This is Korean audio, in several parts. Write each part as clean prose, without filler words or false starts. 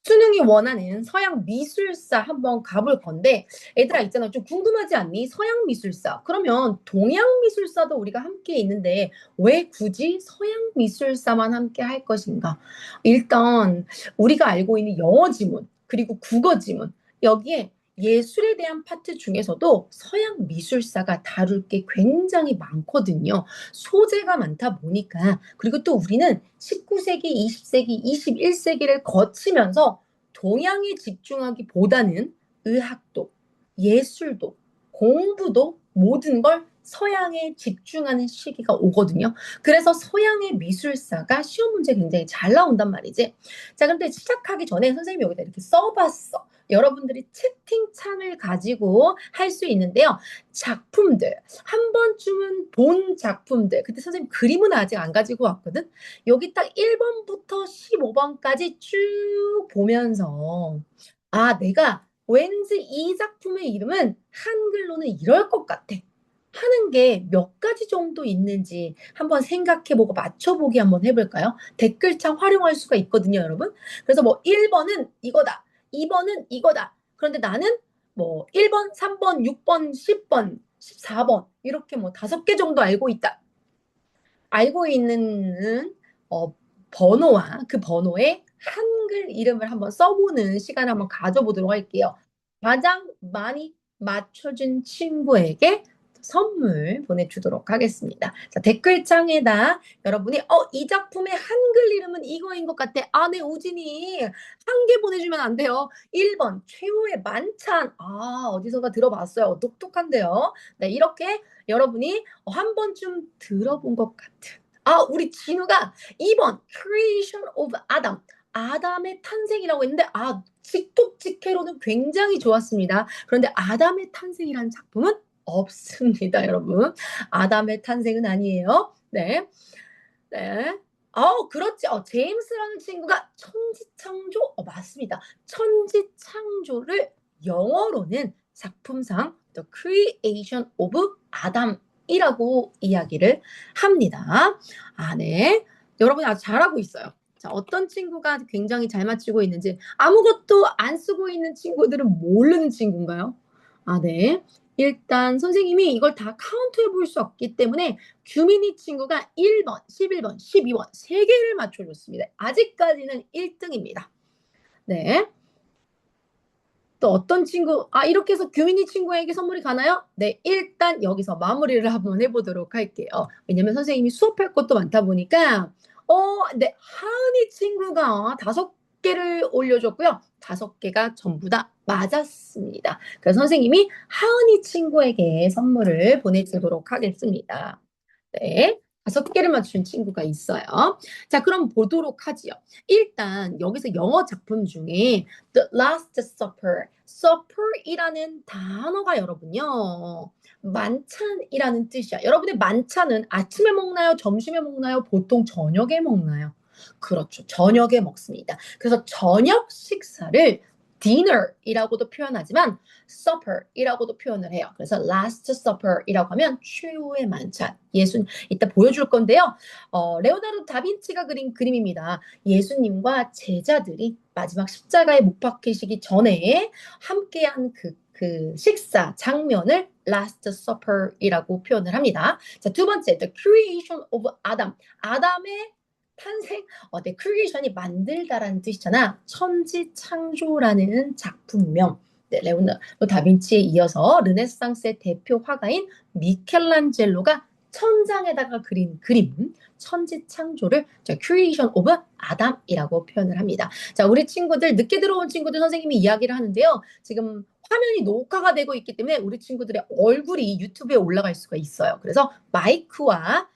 수능이 원하는 서양 미술사 한번 가볼 건데, 얘들아 있잖아. 좀 궁금하지 않니? 서양 미술사. 그러면 동양 미술사도 우리가 함께 있는데 왜 굳이 서양 미술사만 함께 할 것인가? 일단 우리가 알고 있는 영어 지문 그리고 국어 지문, 여기에 예술에 대한 파트 중에서도 서양 미술사가 다룰 게 굉장히 많거든요. 소재가 많다 보니까. 그리고 또 우리는 19세기, 20세기, 21세기를 거치면서 동양에 집중하기보다는 의학도, 예술도, 공부도 모든 걸 서양에 집중하는 시기가 오거든요. 그래서 서양의 미술사가 시험 문제 굉장히 잘 나온단 말이지. 자, 근데 시작하기 전에 선생님이 여기다 이렇게 써봤어. 여러분들이 채팅창을 가지고 할 수 있는데요. 작품들, 한 번쯤은 본 작품들. 근데 선생님 그림은 아직 안 가지고 왔거든. 여기 딱 1번부터 15번까지 쭉 보면서, 아, 내가 왠지 이 작품의 이름은 한글로는 이럴 것 같아 하는 게 몇 가지 정도 있는지 한번 생각해보고 맞춰보기 한번 해볼까요? 댓글창 활용할 수가 있거든요, 여러분. 그래서 뭐 1번은 이거다, 2번은 이거다. 그런데 나는 뭐 1번, 3번, 6번, 10번, 14번 이렇게 뭐 5개 정도 알고 있다. 알고 있는 번호와 그 번호의 한글 이름을 한번 써보는 시간을 한번 가져보도록 할게요. 가장 많이 맞춰준 친구에게 선물 보내주도록 하겠습니다. 자, 댓글창에다 여러분이 이 작품의 한글 이름은 이거인 것 같아. 아, 네, 우진이 한 개 보내주면 안 돼요. 1번 최후의 만찬. 아, 어디선가 들어봤어요. 똑똑한데요. 네, 이렇게 여러분이 한 번쯤 들어본 것 같은. 아, 우리 진우가 2번 Creation of Adam. 아담의 탄생이라고 했는데 직독직해로는 굉장히 좋았습니다. 그런데 아담의 탄생이라는 작품은 없습니다, 여러분. 아담의 탄생은 아니에요. 네. 네. 그렇지. 제임스라는 친구가 천지창조, 맞습니다. 천지창조를 영어로는 작품상 The Creation of Adam이라고 이야기를 합니다. 아, 네. 여러분 아주 잘하고 있어요. 자, 어떤 친구가 굉장히 잘 맞추고 있는지, 아무것도 안 쓰고 있는 친구들은 모르는 친구인가요? 아, 네. 일단 선생님이 이걸 다 카운트해 볼 수 없기 때문에 규민이 친구가 1번, 11번, 12번 세 개를 맞춰줬습니다. 아직까지는 1등입니다. 네. 또 어떤 친구, 이렇게 해서 규민이 친구에게 선물이 가나요? 네, 일단 여기서 마무리를 한번 해보도록 할게요. 왜냐면 선생님이 수업할 것도 많다 보니까, 네, 하은이 친구가 5개를 올려줬고요. 5개가 전부 다 맞았습니다. 그래서 선생님이 하은이 친구에게 선물을 보내주도록 하겠습니다. 네. 5개를 맞춘 친구가 있어요. 자, 그럼 보도록 하지요. 일단 여기서 영어 작품 중에 The Last Supper, Supper이라는 단어가 여러분요, 만찬이라는 뜻이야. 여러분의 만찬은 아침에 먹나요? 점심에 먹나요? 보통 저녁에 먹나요? 그렇죠. 저녁에 먹습니다. 그래서 저녁 식사를 dinner이라고도 표현하지만 supper이라고도 표현을 해요. 그래서 last supper이라고 하면 최후의 만찬. 예수 이따 보여줄 건데요. 레오나르도 다빈치가 그린 그림입니다. 예수님과 제자들이 마지막 십자가에 못 박히시기 전에 함께한 그 식사 장면을 Last Supper이라고 표현을 합니다. 자, 두 번째, The Creation of Adam. 아담의 탄생, 네, creation이 만들다라는 뜻이잖아. 천지창조라는 작품명. 네, 레오나르도 다빈치에 이어서 르네상스의 대표 화가인 미켈란젤로가 천장에다가 그린 그림, 천지창조를 Creation of Adam이라고 표현을 합니다. 자, 우리 친구들, 늦게 들어온 친구들 선생님이 이야기를 하는데요. 지금 화면이 녹화가 되고 있기 때문에 우리 친구들의 얼굴이 유튜브에 올라갈 수가 있어요. 그래서 마이크와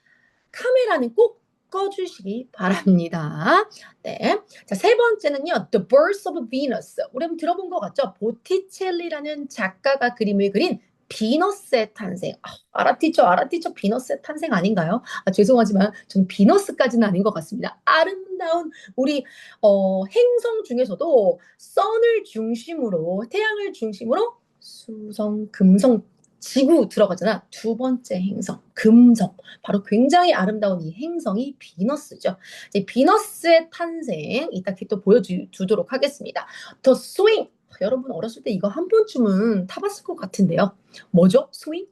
카메라는 꼭 꺼주시기 바랍니다. 네. 자, 세 번째는요, The Birth of Venus. 우리 한번 들어본 것 같죠? 보티첼리라는 작가가 그림을 그린 비너스의 탄생. 아라티처 비너스의 탄생 아닌가요? 죄송하지만 전 비너스까지는 아닌 것 같습니다. 아름다운 우리 행성 중에서도 선을 중심으로, 태양을 중심으로 수성, 금성 지구 들어가잖아. 두 번째 행성, 금성. 바로 굉장히 아름다운 이 행성이 비너스죠. 이제 비너스의 탄생, 이따 또 보여주도록 하겠습니다. 더 스윙. 여러분 어렸을 때 이거 한 번쯤은 타봤을 것 같은데요. 뭐죠? 스윙?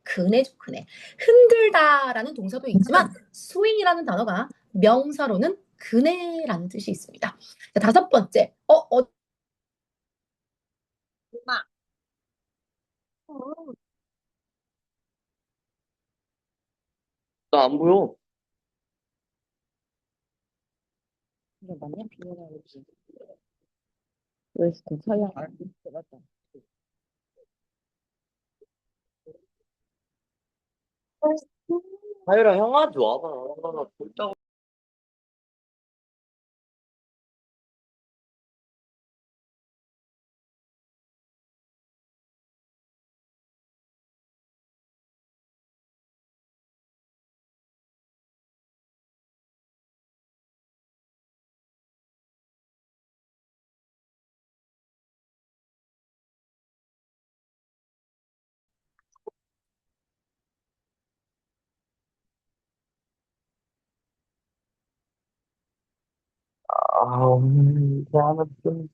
그네죠, 그네. 흔들다라는 동사도 있지만 스윙이라는 단어가 명사로는 그네라는 뜻이 있습니다. 자, 다섯 번째. 나 안 보여. 이거 맞냐? 비밀이야, 그지? 웨스트 서양 맞다. 하율아, 형아한테 와봐. 나 볼자고. 나는 좀.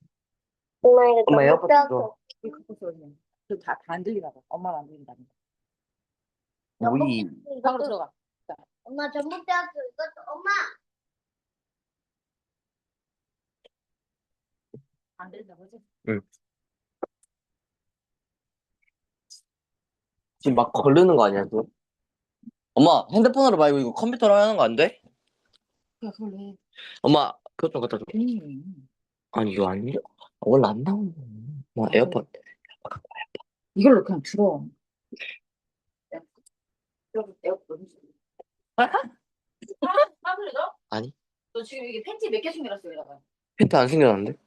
엄마 에어팟 줘. 이거 갖고 소리야. 저다안 들리나 봐. 엄마는 안 들린다. 우리. 방으로 들어가. 자, 엄마 전복 대학교 이것도 엄마 안 들린다 보지? 응. 지금 막 거르는 거 아니야, 또? 엄마, 핸드폰으로 말고 이거 컴퓨터로 하는 거 안 돼? 그래, 그걸 해. 엄마, 그것 좀 갖다 줘. 아니, 이거 아니야? 원래 안 나오는 거. 엄마, 에어팟. 이걸로 그냥 들어. 사물이 너? 아니, 너 지금 이게 팬티 몇 개 숨겨놨어, 여기다가. 펜트 안 생겨났는데?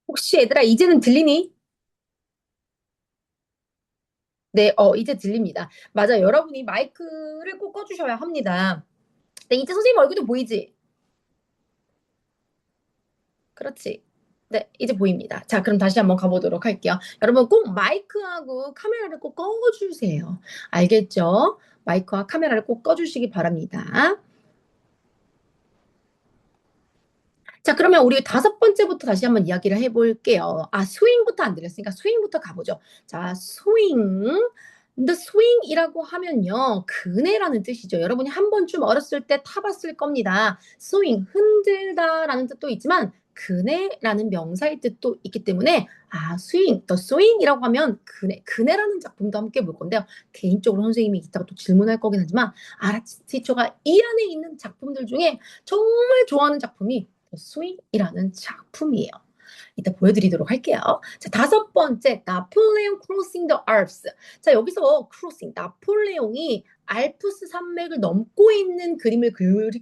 혹시 얘들아 이제는 들리니? 네, 이제 들립니다. 맞아, 여러분이 마이크를 꼭 꺼주셔야 합니다. 네, 이제 선생님 얼굴도 보이지? 그렇지. 네, 이제 보입니다. 자, 그럼 다시 한번 가보도록 할게요. 여러분 꼭 마이크하고 카메라를 꼭 꺼주세요. 알겠죠? 마이크와 카메라를 꼭 꺼주시기 바랍니다. 자, 그러면 우리 다섯 번째부터 다시 한번 이야기를 해볼게요. 스윙부터 안 들렸으니까 스윙부터 가보죠. 자, 스윙. 근데 스윙이라고 하면요, 그네라는 뜻이죠. 여러분이 한 번쯤 어렸을 때 타봤을 겁니다. 스윙, 흔들다라는 뜻도 있지만 그네라는 명사의 뜻도 있기 때문에 스윙, 더 스윙이라고 하면 그네라는 작품도 함께 볼 건데요. 개인적으로 선생님이 이따가 또 질문할 거긴 하지만 아라치 티처가 이 안에 있는 작품들 중에 정말 좋아하는 작품이 더 스윙이라는 작품이에요. 이따 보여드리도록 할게요. 자, 다섯 번째, 나폴레옹 크로싱 더 알프스. 자, 여기서 크로싱, 나폴레옹이 알프스 산맥을 넘고 있는 그림을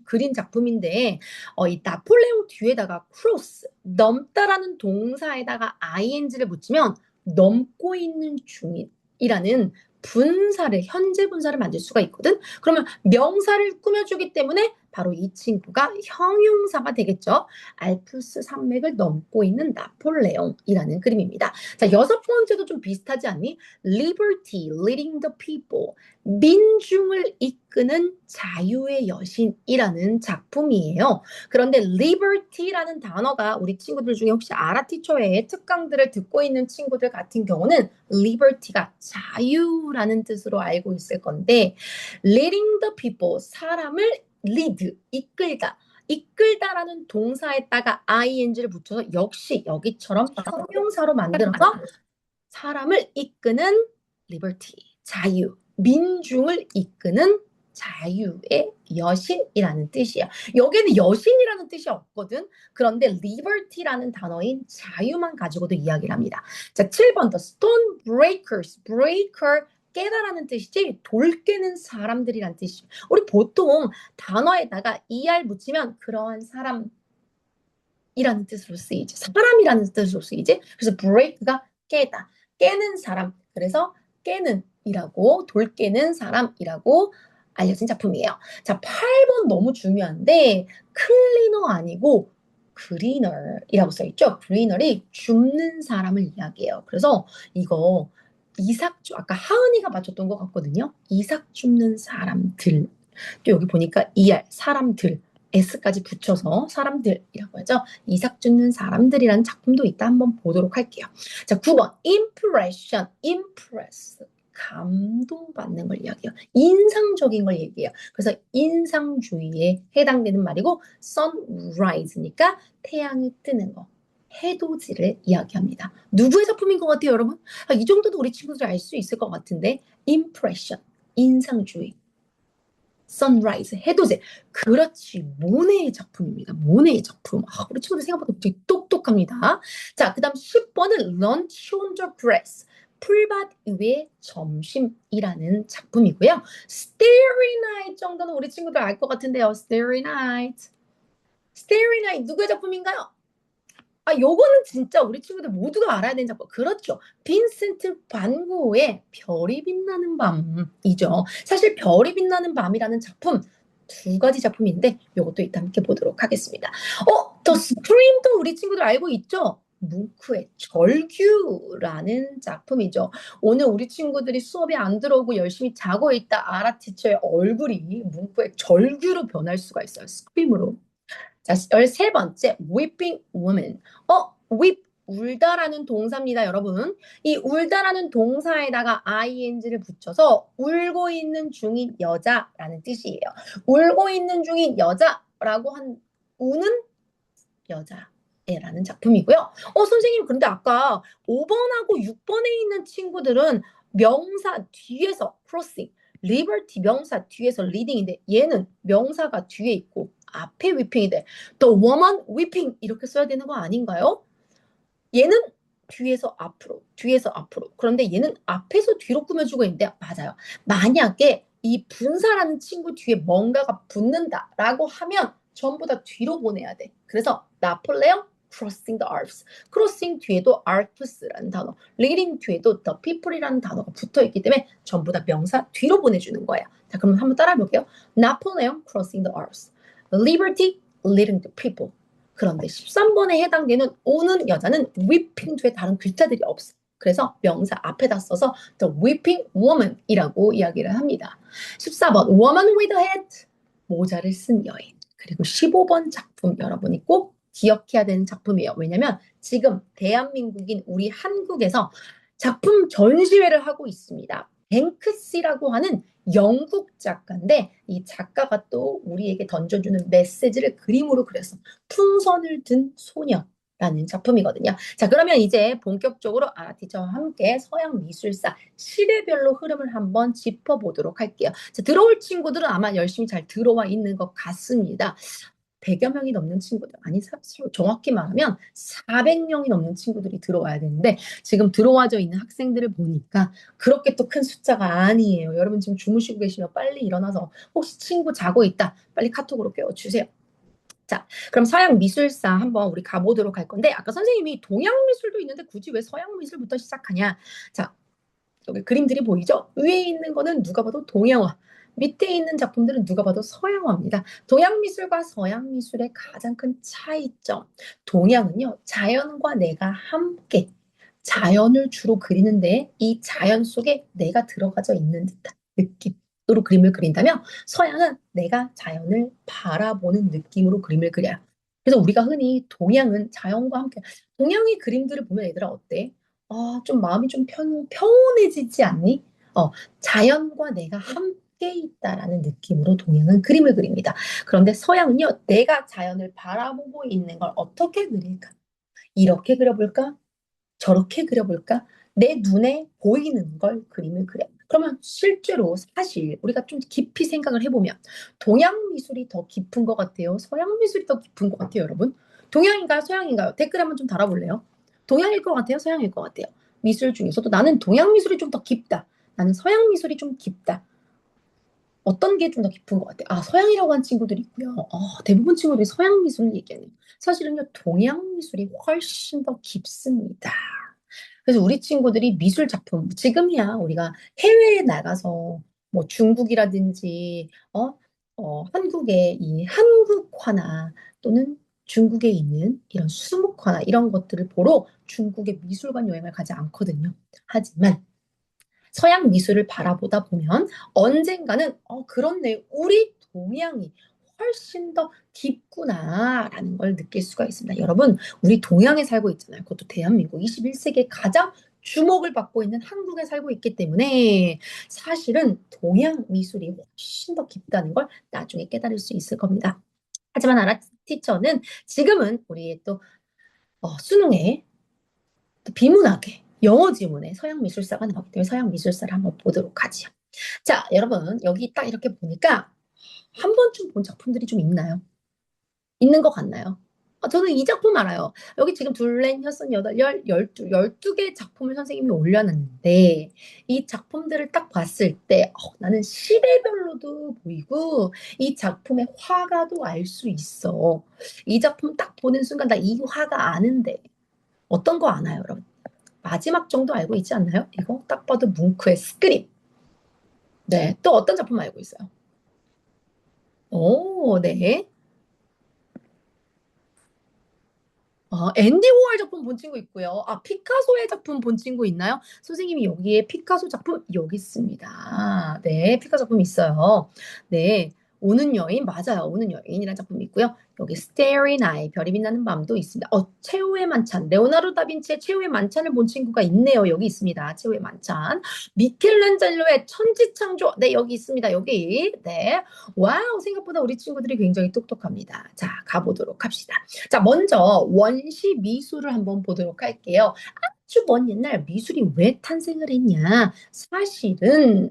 그린 작품인데, 이 나폴레옹 뒤에다가 크로스, 넘다라는 동사에다가 ing를 붙이면 넘고 있는 중이라는 분사를, 현재 분사를 만들 수가 있거든. 그러면 명사를 꾸며주기 때문에 바로 이 친구가 형용사가 되겠죠. 알프스 산맥을 넘고 있는 나폴레옹이라는 그림입니다. 자, 여섯 번째도 좀 비슷하지 않니? Liberty, leading the people. 민중을 이끄는 자유의 여신이라는 작품이에요. 그런데 liberty라는 단어가 우리 친구들 중에 혹시 아라티초의 특강들을 듣고 있는 친구들 같은 경우는 liberty가 자유라는 뜻으로 알고 있을 건데 leading the people, 사람을 lead, 이끌다. 이끌다라는 동사에다가 ing를 붙여서 역시 여기처럼 형용사로 만들어서 사람을 이끄는 liberty, 자유, 민중을 이끄는 자유의 여신이라는 뜻이에요. 여기에는 여신이라는 뜻이 없거든. 그런데 liberty라는 단어인 자유만 가지고도 이야기를 합니다. 자, 7번 The stone breakers. breaker 깨다라는 뜻이지 돌 깨는 사람들이란 뜻이에요. 우리 보통 단어에다가 er 붙이면 그러한 사람이라는 뜻으로 쓰이지. 사람이라는 뜻으로 쓰이지. 그래서 break가 깨다. 깨는 사람. 그래서 깨는 이라고 돌 깨는 사람이라고 알려진 작품이에요. 자, 8번 너무 중요한데 클리너 아니고 그리너이라고 써있죠. 그리너리 줍는 사람을 이야기해요. 그래서 이거 이삭 아까 하은이가 맞췄던 것 같거든요. 이삭 줍는 사람들. 또 여기 보니까 er 사람들 s까지 붙여서 사람들이라고 하죠. 이삭 줍는 사람들이라는 작품도 있다. 한번 보도록 할게요. 자, 9번 impression, impress. 감동받는 걸 이야기해요. 인상적인 걸 얘기해요. 그래서 인상주의에 해당되는 말이고 sunrise니까 태양이 뜨는 거. 해돋이를 이야기합니다. 누구의 작품인 것 같아요, 여러분? 이 정도도 우리 친구들이 알 수 있을 것 같은데 impression, 인상주의. sunrise, 해돋이. 그렇지, 모네의 작품입니다. 모네의 작품. 우리 친구들 생각보다 되게 똑똑합니다. 자, 그 다음 10번은 lunch on the grass. 풀밭 위의 점심이라는 작품이고요. Starry Night 정도는 우리 친구들 알 것 같은데요. Starry Night. Starry Night 누구의 작품인가요? 요거는 진짜 우리 친구들 모두가 알아야 되는 작품. 그렇죠. 빈센트 반 고흐의 별이 빛나는 밤이죠. 사실 별이 빛나는 밤이라는 작품 두 가지 작품인데 요것도 이따 함께 보도록 하겠습니다. The Scream도 우리 친구들 알고 있죠? 뭉크의 절규라는 작품이죠. 오늘 우리 친구들이 수업에 안 들어오고 열심히 자고 있다 아라 티처의 얼굴이 뭉크의 절규로 변할 수가 있어요. 스크림으로. 자, 13번째, weeping woman. weep, 울다라는 동사입니다, 여러분. 이 울다라는 동사에다가 ing를 붙여서 울고 있는 중인 여자라는 뜻이에요. 울고 있는 중인 여자라고 한 우는 여자애라는 작품이고요. 선생님, 근데 아까 5번하고 6번에 있는 친구들은 명사 뒤에서 crossing, liberty 명사 뒤에서 leading인데 얘는 명사가 뒤에 있고 앞에 weeping이 돼. The woman weeping 이렇게 써야 되는 거 아닌가요? 얘는 뒤에서 앞으로, 뒤에서 앞으로. 그런데 얘는 앞에서 뒤로 꾸며주고 있는데 맞아요. 만약에 이 분사라는 친구 뒤에 뭔가가 붙는다라고 하면 전부 다 뒤로 보내야 돼. 그래서 나폴레옹 crossing the Alps. crossing 뒤에도 Alps라는 단어, leading 뒤에도 the people이라는 단어가 붙어 있기 때문에 전부 다 명사 뒤로 보내주는 거예요. 자, 그럼 한번 따라해 볼게요. 나폴레옹 crossing the Alps. Liberty leading the people. 그런데 13번에 해당되는 오는 여자는 weeping 뒤에 다른 글자들이 없어. 그래서 명사 앞에다 써서 the weeping woman이라고 이야기를 합니다. 14번 woman with a hat. 모자를 쓴 여인. 그리고 15번 작품 여러분이 꼭 기억해야 되는 작품이에요. 왜냐면 지금 대한민국인 우리 한국에서 작품 전시회를 하고 있습니다. 뱅크시라고 하는 영국 작가인데 이 작가가 또 우리에게 던져주는 메시지를 그림으로 그려서 풍선을 든 소녀라는 작품이거든요. 자, 그러면 이제 본격적으로 아라티처와 함께 서양 미술사 시대별로 흐름을 한번 짚어보도록 할게요. 자, 들어올 친구들은 아마 열심히 잘 들어와 있는 것 같습니다. 100여 명이 넘는 친구들, 아니 정확히 말하면 400명이 넘는 친구들이 들어와야 되는데 지금 들어와져 있는 학생들을 보니까 그렇게 또 큰 숫자가 아니에요. 여러분 지금 주무시고 계시면 빨리 일어나서 혹시 친구 자고 있다 빨리 카톡으로 깨워주세요. 자, 그럼 서양 미술사 한번 우리 가보도록 할 건데 아까 선생님이 동양 미술도 있는데 굳이 왜 서양 미술부터 시작하냐. 자, 여기 그림들이 보이죠? 위에 있는 거는 누가 봐도 동양화, 밑에 있는 작품들은 누가 봐도 서양화입니다. 동양 미술과 서양 미술의 가장 큰 차이점. 동양은요, 자연과 내가 함께 자연을 주로 그리는데 이 자연 속에 내가 들어가져 있는 듯한 느낌으로 그림을 그린다면 서양은 내가 자연을 바라보는 느낌으로 그림을 그려요. 그래서 우리가 흔히 동양은 자연과 함께 동양의 그림들을 보면 얘들아 어때? 좀 마음이 좀 평온해지지 않니? 자연과 내가 함께 있다라는 느낌으로 동양은 그림을 그립니다. 그런데 서양은요, 내가 자연을 바라보고 있는 걸 어떻게 그릴까? 이렇게 그려볼까? 저렇게 그려볼까? 내 눈에 보이는 걸 그림을 그려요. 그러면 실제로 사실 우리가 좀 깊이 생각을 해보면 동양 미술이 더 깊은 것 같아요? 서양 미술이 더 깊은 것 같아요, 여러분? 동양인가요? 서양인가요? 댓글 한번 좀 달아볼래요? 동양일 것 같아요? 서양일 것 같아요? 미술 중에서도 나는 동양 미술이 좀 더 깊다. 나는 서양 미술이 좀 깊다. 어떤 게 좀 더 깊은 것 같아요? 아, 서양이라고 한 친구들이 있고요. 대부분 친구들이 서양 미술을 얘기하네요. 사실은요, 동양 미술이 훨씬 더 깊습니다. 그래서 우리 친구들이 미술 작품, 지금이야 우리가 해외에 나가서 뭐 중국이라든지, 한국의 이 한국화나 또는 중국에 있는 이런 수묵화나 이런 것들을 보러 중국의 미술관 여행을 가지 않거든요. 하지만 서양 미술을 바라보다 보면 언젠가는 그렇네. 우리 동양이 훨씬 더 깊구나라는 걸 느낄 수가 있습니다. 여러분, 우리 동양에 살고 있잖아요. 그것도 대한민국 21세기에 가장 주목을 받고 있는 한국에 살고 있기 때문에 사실은 동양 미술이 훨씬 더 깊다는 걸 나중에 깨달을 수 있을 겁니다. 하지만 아라 티처는 지금은 우리의 또 수능에 또 비문학에 영어 지문에 서양 미술사가 나오기 때문에 서양 미술사를 한번 보도록 하지요. 자, 여러분 여기 딱 이렇게 보니까 한 번쯤 본 작품들이 좀 있나요? 있는 것 같나요? 저는 이 작품 알아요. 여기 지금 둘, 넷, 여섯, 여덟, 12개 작품을 선생님이 올려놨는데 이 작품들을 딱 봤을 때 나는 시대별로도 보이고 이 작품의 화가도 알 수 있어. 이 작품 딱 보는 순간 나 이 화가 아는데 어떤 거 아나요, 여러분? 마지막 정도 알고 있지 않나요? 이거 딱 봐도 뭉크의 스크림. 네, 또 어떤 작품 알고 있어요? 오, 네. 앤디 워홀 작품 본 친구 있고요. 피카소의 작품 본 친구 있나요? 선생님이 여기에 피카소 작품 여기 있습니다. 네, 피카소 작품 있어요. 네, 오는 여인 맞아요. 오는 여인이라는 작품이 있고요. 여기 Starry Night 별이 빛나는 밤도 있습니다. 최후의 만찬 레오나르도 다빈치의 최후의 만찬을 본 친구가 있네요. 여기 있습니다. 최후의 만찬. 미켈란젤로의 천지창조 네 여기 있습니다. 여기 네 와우 생각보다 우리 친구들이 굉장히 똑똑합니다. 자 가보도록 합시다. 자, 먼저 원시 미술을 한번 보도록 할게요. 아주 먼 옛날 미술이 왜 탄생을 했냐? 사실은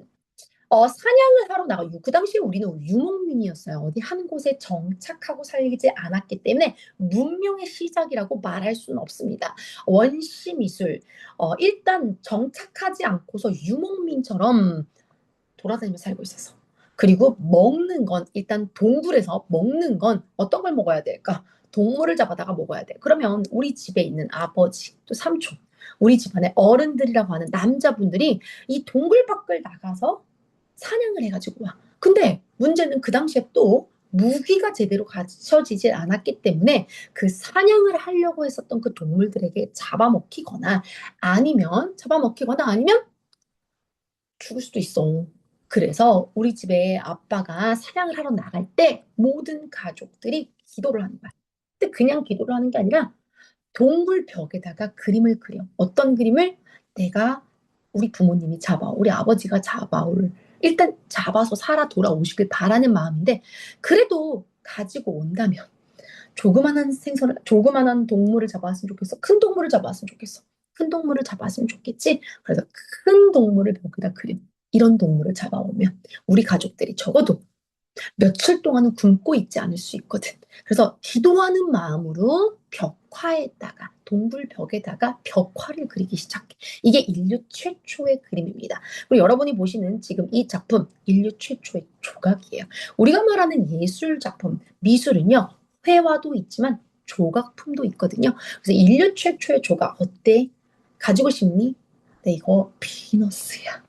사냥을 하러 나가고 그 당시에 우리는 유목민이었어요. 어디 한 곳에 정착하고 살지 않았기 때문에 문명의 시작이라고 말할 수는 없습니다. 원시 미술 일단 정착하지 않고서 유목민처럼 돌아다니며 살고 있어서. 그리고 먹는 건 일단 동굴에서 먹는 건 어떤 걸 먹어야 될까? 동물을 잡아다가 먹어야 돼. 그러면 우리 집에 있는 아버지 또 삼촌 우리 집안의 어른들이라고 하는 남자분들이 이 동굴 밖을 나가서 사냥을 해가지고 와. 근데 문제는 그 당시에 또 무기가 제대로 갖춰지지 않았기 때문에 그 사냥을 하려고 했었던 그 동물들에게 잡아먹히거나 아니면 죽을 수도 있어. 그래서 우리 집에 아빠가 사냥을 하러 나갈 때 모든 가족들이 기도를 하는 거야. 근데 그냥 기도를 하는 게 아니라 동굴 벽에다가 그림을 그려. 어떤 그림을? 내가 우리 부모님이 우리 아버지가 일단 잡아서 살아 돌아오시길 바라는 마음인데 그래도 가지고 온다면 조그만한 동물을 잡아왔으면 좋겠어. 큰 동물을 잡아왔으면 좋겠어. 큰 동물을 잡아왔으면 좋겠지. 그래서 큰 동물을 벽에다 그려. 이런 동물을 잡아오면 우리 가족들이 적어도 며칠 동안은 굶고 있지 않을 수 있거든. 그래서 기도하는 마음으로 동굴 벽에다가 벽화를 그리기 시작해. 이게 인류 최초의 그림입니다. 그리고 여러분이 보시는 지금 이 작품 인류 최초의 조각이에요. 우리가 말하는 예술 작품, 미술은요. 회화도 있지만 조각품도 있거든요. 그래서 인류 최초의 조각 어때? 가지고 싶니? 네, 이거 비너스야.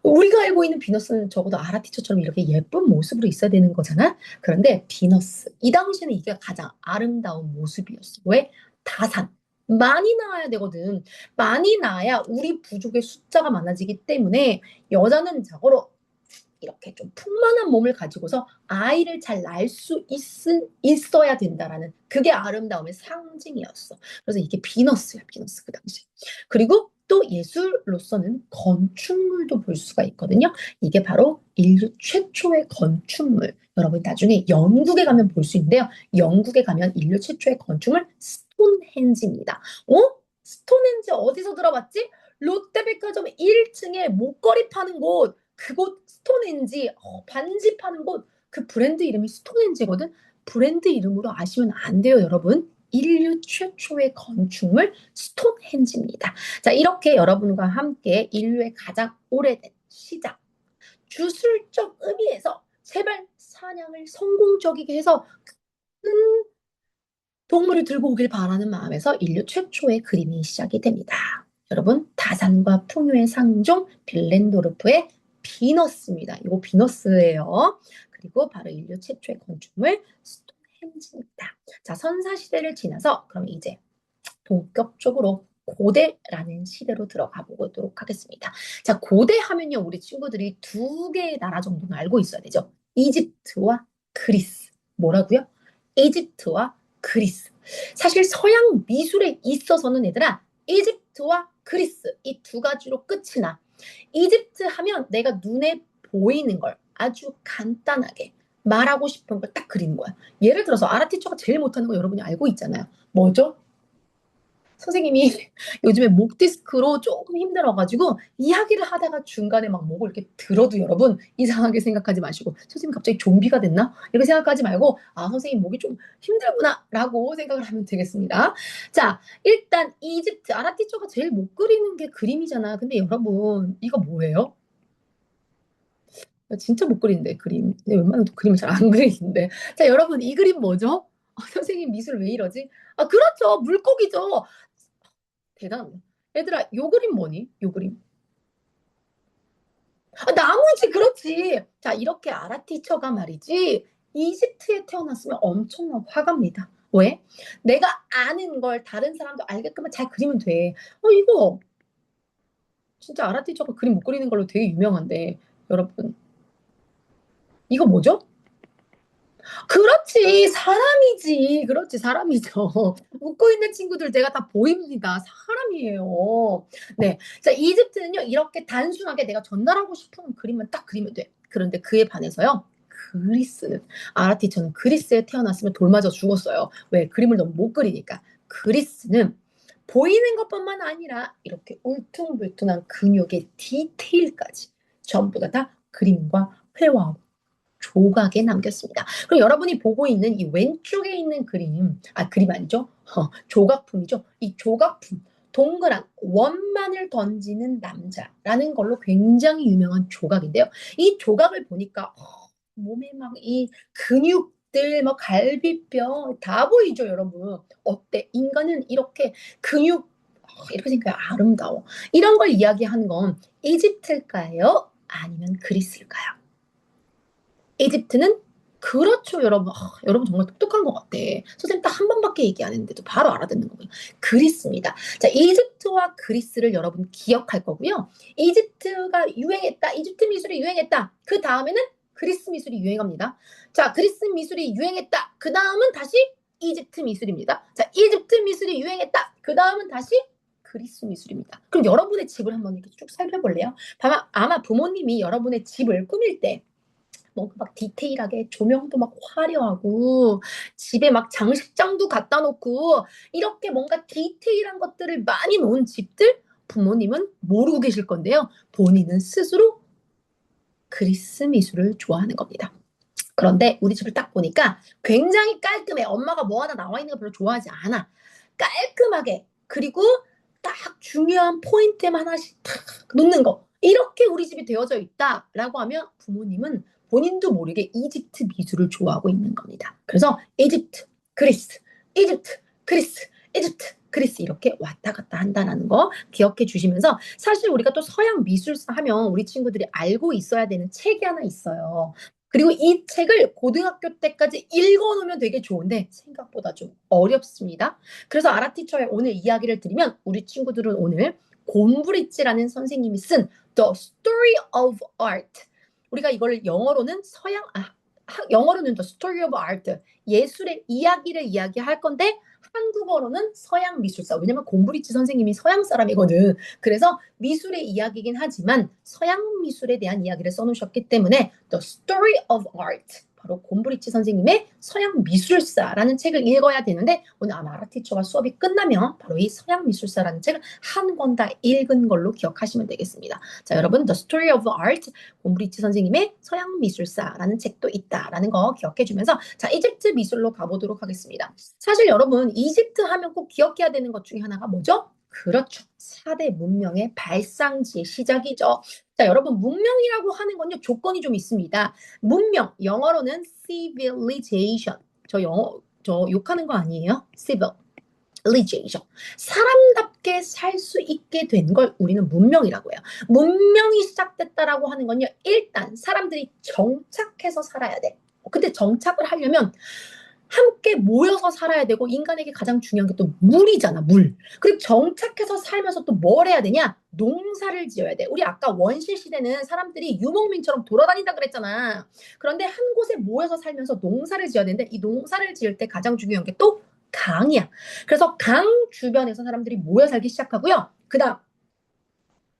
우리가 알고 있는 비너스는 적어도 아라티처처럼 이렇게 예쁜 모습으로 있어야 되는 거잖아. 그런데 비너스 이 당시에는 이게 가장 아름다운 모습이었어. 왜? 다산 많이 낳아야 되거든. 많이 낳아야 우리 부족의 숫자가 많아지기 때문에 여자는 자고로 이렇게 좀 풍만한 몸을 가지고서 아이를 잘 낳을 수 있어야 된다라는 그게 아름다움의 상징이었어. 그래서 이게 비너스야, 비너스 그 당시. 그리고 또 예술로서는 건축물도 볼 수가 있거든요. 이게 바로 인류 최초의 건축물. 여러분 나중에 영국에 가면 볼 수 있는데요. 영국에 가면 인류 최초의 건축물 스톤헨지입니다. 스톤헨지 어디서 들어봤지? 롯데백화점 1층에 목걸이 파는 곳, 그곳 스톤헨지, 반지 파는 곳, 그 브랜드 이름이 스톤헨지거든. 브랜드 이름으로 아시면 안 돼요, 여러분. 인류 최초의 건축물 스톤헨지입니다. 자, 이렇게 여러분과 함께 인류의 가장 오래된 시작, 주술적 의미에서 제발 사냥을 성공적이게 해서 큰 동물을 들고 오길 바라는 마음에서 인류 최초의 그림이 시작이 됩니다. 여러분, 다산과 풍요의 상종 빌렌도르프의 비너스입니다. 이거 비너스예요. 그리고 바로 인류 최초의 건축물 스톤헨지입니다. 자, 선사시대를 지나서 그럼 이제 본격적으로 고대라는 시대로 들어가 보도록 하겠습니다. 자, 고대 하면요, 우리 친구들이 두 개의 나라 정도는 알고 있어야 되죠. 이집트와 그리스. 뭐라고요? 이집트와 그리스. 사실 서양 미술에 있어서는 얘들아, 이집트와 그리스 이 두 가지로 끝이 나. 이집트 하면 내가 눈에 보이는 걸 아주 간단하게 말하고 싶은 걸 딱 그리는 거야. 예를 들어서 아라티처가 제일 못하는 거 여러분이 알고 있잖아요. 뭐죠? 선생님이 요즘에 목 디스크로 조금 힘들어가지고 이야기를 하다가 중간에 막 목을 이렇게 들어도 여러분 이상하게 생각하지 마시고 선생님 갑자기 좀비가 됐나? 이렇게 생각하지 말고 아 선생님 목이 좀 힘들구나 라고 생각을 하면 되겠습니다. 자, 일단 이집트 아라티처가 제일 못 그리는 게 그림이잖아. 근데 여러분 이거 뭐예요? 나 진짜 못 그리는데 그림. 근데 웬만하면 그림을 잘 안 그리는데. 자, 여러분 이 그림 뭐죠? 선생님 미술 왜 이러지? 아, 그렇죠. 물고기죠. 대단합니다. 얘들아, 요 그림 뭐니? 요 그림. 아, 나무지, 그렇지. 자, 이렇게 아라티처가 말이지. 이집트에 태어났으면 엄청난 화가입니다. 왜? 내가 아는 걸 다른 사람도 알게끔 잘 그리면 돼. 이거 진짜 아라티처가 그림 못 그리는 걸로 되게 유명한데 여러분 이거 뭐죠? 그렇지, 사람이지. 그렇지, 사람이죠. 웃고 있는 친구들 제가 다 보입니다. 사람이에요. 네. 자, 이집트는요, 이렇게 단순하게 내가 전달하고 싶은 그림만 딱 그리면 돼. 그런데 그에 반해서요, 그리스는, 아라티처는 그리스에 태어났으면 돌 맞아 죽었어요. 왜? 그림을 너무 못 그리니까. 그리스는 보이는 것뿐만 아니라 이렇게 울퉁불퉁한 근육의 디테일까지 전부 다 그림과 회화하고 조각에 남겼습니다. 그럼 여러분이 보고 있는 이 왼쪽에 있는 그림, 그림 아니죠? 조각품이죠. 이 조각품, 동그란 원만을 던지는 남자라는 걸로 굉장히 유명한 조각인데요. 이 조각을 보니까 몸에 막 이 근육들, 뭐 갈비뼈 다 보이죠, 여러분. 어때? 인간은 이렇게 근육 이렇게 생겨야 아름다워. 이런 걸 이야기하는 건 이집트일까요? 아니면 그리스일까요? 이집트는 그렇죠, 여러분. 여러분 정말 똑똑한 것 같아. 선생님 딱 한 번밖에 얘기 안 했는데도 바로 알아듣는 거고요. 그리스입니다. 자, 이집트와 그리스를 여러분 기억할 거고요. 이집트가 유행했다. 이집트 미술이 유행했다. 그 다음에는 그리스 미술이 유행합니다. 자, 그리스 미술이 유행했다. 그 다음은 다시 이집트 미술입니다. 자, 이집트 미술이 유행했다. 그 다음은 다시 그리스 미술입니다. 그럼 여러분의 집을 한번 이렇게 쭉 살펴볼래요? 아마 부모님이 여러분의 집을 꾸밀 때 뭔가 막 디테일하게 조명도 막 화려하고 집에 막 장식장도 갖다 놓고 이렇게 뭔가 디테일한 것들을 많이 놓은 집들 부모님은 모르고 계실 건데요. 본인은 스스로 그리스 미술을 좋아하는 겁니다. 그런데 우리 집을 딱 보니까 굉장히 깔끔해. 엄마가 뭐 하나 나와 있는 거 별로 좋아하지 않아. 깔끔하게 그리고 딱 중요한 포인트만 하나씩 탁 놓는 거. 이렇게 우리 집이 되어져 있다라고 하면 부모님은 본인도 모르게 이집트 미술을 좋아하고 있는 겁니다. 그래서 이집트, 그리스, 이집트, 그리스, 이집트, 그리스 이렇게 왔다 갔다 한다는 거 기억해 주시면서 사실 우리가 또 서양 미술사 하면 우리 친구들이 알고 있어야 되는 책이 하나 있어요. 그리고 이 책을 고등학교 때까지 읽어놓으면 되게 좋은데 생각보다 좀 어렵습니다. 그래서 아라티처의 오늘 이야기를 드리면 우리 친구들은 오늘 곰브리츠라는 선생님이 쓴 The Story of Art 우리가 이걸 영어로는 영어로는 The Story of Art 예술의 이야기를 이야기할 건데 한국어로는 서양 미술사 왜냐면 곰브리츠 선생님이 서양 사람이거든. 그래서 미술의 이야기이긴 하지만 서양 미술에 대한 이야기를 써놓으셨기 때문에 The Story of Art 바로 곰브리치 선생님의 서양 미술사라는 책을 읽어야 되는데 오늘 아마 아라티처가 수업이 끝나면 바로 이 서양 미술사라는 책을 한 권 다 읽은 걸로 기억하시면 되겠습니다. 자, 여러분 The Story of Art 곰브리치 선생님의 서양 미술사라는 책도 있다라는 거 기억해 주면서 자, 이집트 미술로 가보도록 하겠습니다. 사실 여러분 이집트 하면 꼭 기억해야 되는 것 중에 하나가 뭐죠? 그렇죠. 4대 문명의 발상지의 시작이죠. 자, 여러분 문명이라고 하는 건요 조건이 좀 있습니다. 문명 영어로는 civilization. 저 욕하는 거 아니에요? civilization. 사람답게 살 수 있게 된 걸 우리는 문명이라고 해요. 문명이 시작됐다라고 하는 건요 일단 사람들이 정착해서 살아야 돼. 근데 정착을 하려면 함께 모여서 살아야 되고 인간에게 가장 중요한 게 또 물이잖아, 물. 그리고 정착해서 살면서 또 뭘 해야 되냐? 농사를 지어야 돼. 우리 아까 원시 시대는 사람들이 유목민처럼 돌아다닌다 그랬잖아. 그런데 한 곳에 모여서 살면서 농사를 지어야 되는데 이 농사를 지을 때 가장 중요한 게 또 강이야. 그래서 강 주변에서 사람들이 모여 살기 시작하고요. 그다음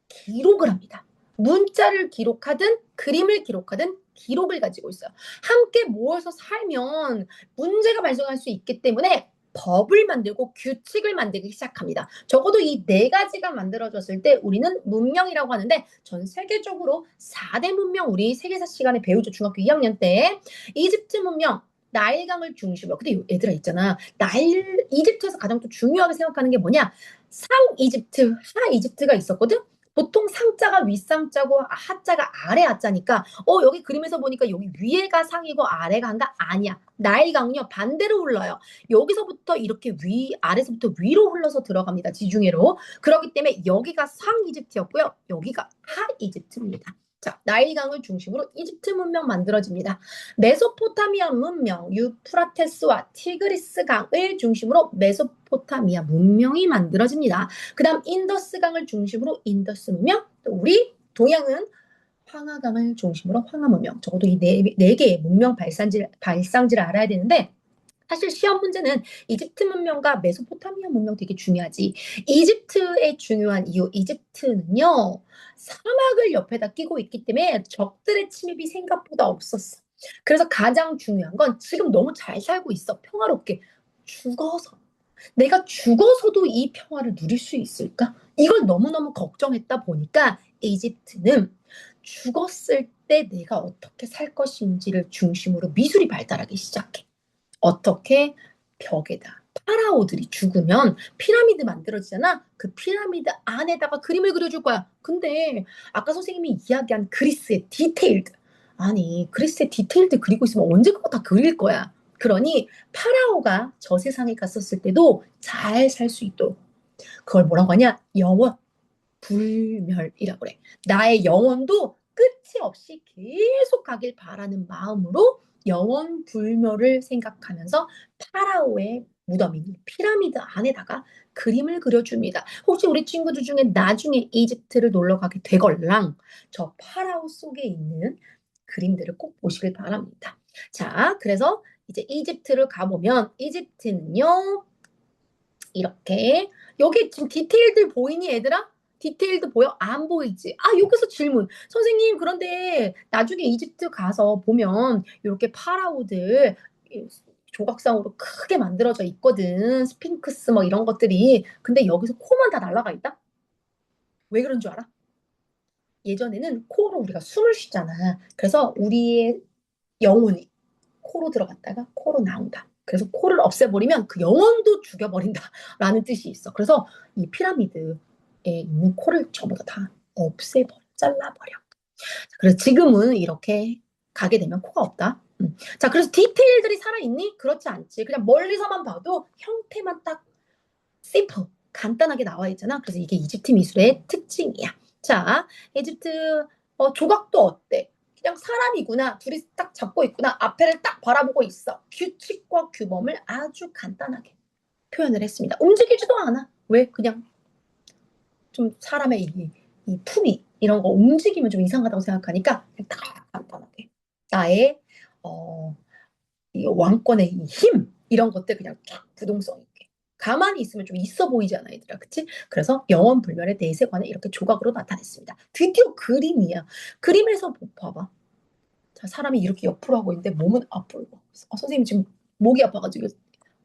기록을 합니다. 문자를 기록하든 그림을 기록하든 기록을 가지고 있어요. 함께 모여서 살면 문제가 발생할 수 있기 때문에 법을 만들고 규칙을 만들기 시작합니다. 적어도 이 네 가지가 만들어졌을 때 우리는 문명이라고 하는데 전 세계적으로 4대 문명 우리 세계사 시간에 배우죠. 중학교 2학년 때. 이집트 문명. 나일강을 중심으로. 근데 얘들아 있잖아. 이집트에서 가장 또 중요하게 생각하는 게 뭐냐? 상 이집트, 하 이집트가 있었거든? 보통 상자가 윗상자고 하자가 아래 하자니까 여기 그림에서 보니까 여기 위에가 상이고 아래가 한가? 아니야. 나일강은요 반대로 흘러요. 여기서부터 이렇게 아래서부터 위로 흘러서 들어갑니다. 지중해로. 그렇기 때문에 여기가 상 이집트였고요. 여기가 하 이집트입니다. 자, 나일강을 중심으로 이집트 문명 만들어집니다. 메소포타미아 문명, 유프라테스와 티그리스 강을 중심으로 메소포타미아 문명이 만들어집니다. 그 다음 인더스강을 중심으로 인더스 문명, 또 우리 동양은 황하강을 중심으로 황하 문명. 적어도 이 네 개의 문명 발상지를 알아야 되는데 사실 시험 문제는 이집트 문명과 메소포타미아 문명 되게 중요하지. 이집트의 중요한 이유, 이집트는요, 사막을 옆에다 끼고 있기 때문에 적들의 침입이 생각보다 없었어. 그래서 가장 중요한 건 지금 너무 잘 살고 있어. 평화롭게. 죽어서. 내가 죽어서도 이 평화를 누릴 수 있을까? 이걸 너무너무 걱정했다 보니까 이집트는 죽었을 때 내가 어떻게 살 것인지를 중심으로 미술이 발달하기 시작해. 어떻게? 벽에다. 파라오들이 죽으면 피라미드 만들어지잖아. 그 피라미드 안에다가 그림을 그려줄 거야. 근데 아까 선생님이 이야기한 그리스의 디테일드. 아니, 그리스의 디테일드 그리고 있으면 언제 그거 다 그릴 거야. 그러니 파라오가 저 세상에 갔었을 때도 잘 살 수 있도록. 그걸 뭐라고 하냐? 영원 불멸이라고 그래. 나의 영혼도 끝이 없이 계속 가길 바라는 마음으로 영원 불멸을 생각하면서 파라오의 무덤인 피라미드 안에다가 그림을 그려줍니다. 혹시 우리 친구들 중에 나중에 이집트를 놀러 가게 되걸랑 저 파라오 속에 있는 그림들을 꼭 보시길 바랍니다. 자, 그래서 이제 이집트를 가보면 이집트는요 이렇게 여기 지금 디테일들 보이니 얘들아? 디테일드 보여? 안 보이지? 여기서 질문. 선생님, 그런데 나중에 이집트 가서 보면 이렇게 파라오들 조각상으로 크게 만들어져 있거든. 스핑크스 뭐 이런 것들이. 근데 여기서 코만 다 날아가 있다? 왜 그런 줄 알아? 예전에는 코로 우리가 숨을 쉬잖아. 그래서 우리의 영혼이 코로 들어갔다가 코로 나온다. 그래서 코를 없애버리면 그 영혼도 죽여버린다라는 뜻이 있어. 그래서 이 피라미드에 있는 코를 전부 다 없애버려, 잘라버려. 그래서 지금은 이렇게 가게 되면 코가 없다. 자, 그래서 디테일들이 살아있니? 그렇지 않지. 그냥 멀리서만 봐도 형태만 딱 심플, 간단하게 나와 있잖아. 그래서 이게 이집트 미술의 특징이야. 자, 이집트 조각도 어때? 그냥 사람이구나. 둘이 딱 잡고 있구나. 앞에를 딱 바라보고 있어. 규칙과 규범을 아주 간단하게 표현을 했습니다. 움직이지도 않아. 왜? 그냥 좀 사람의 이 품위 이런 거 움직이면 좀 이상하다고 생각하니까 그냥 딱 간단하게 나의 이 왕권의 이 힘 이런 것들 그냥 쫙 부동성 있게 가만히 있으면 좀 있어 보이잖아 얘들아. 그치? 그래서 영원 불멸의 내세관을 이렇게 조각으로 나타냈습니다. 드디어 그림이야. 그림에서 봐봐. 자, 사람이 이렇게 옆으로 하고 있는데 몸은 앞으로. 선생님 지금 목이 아파가지고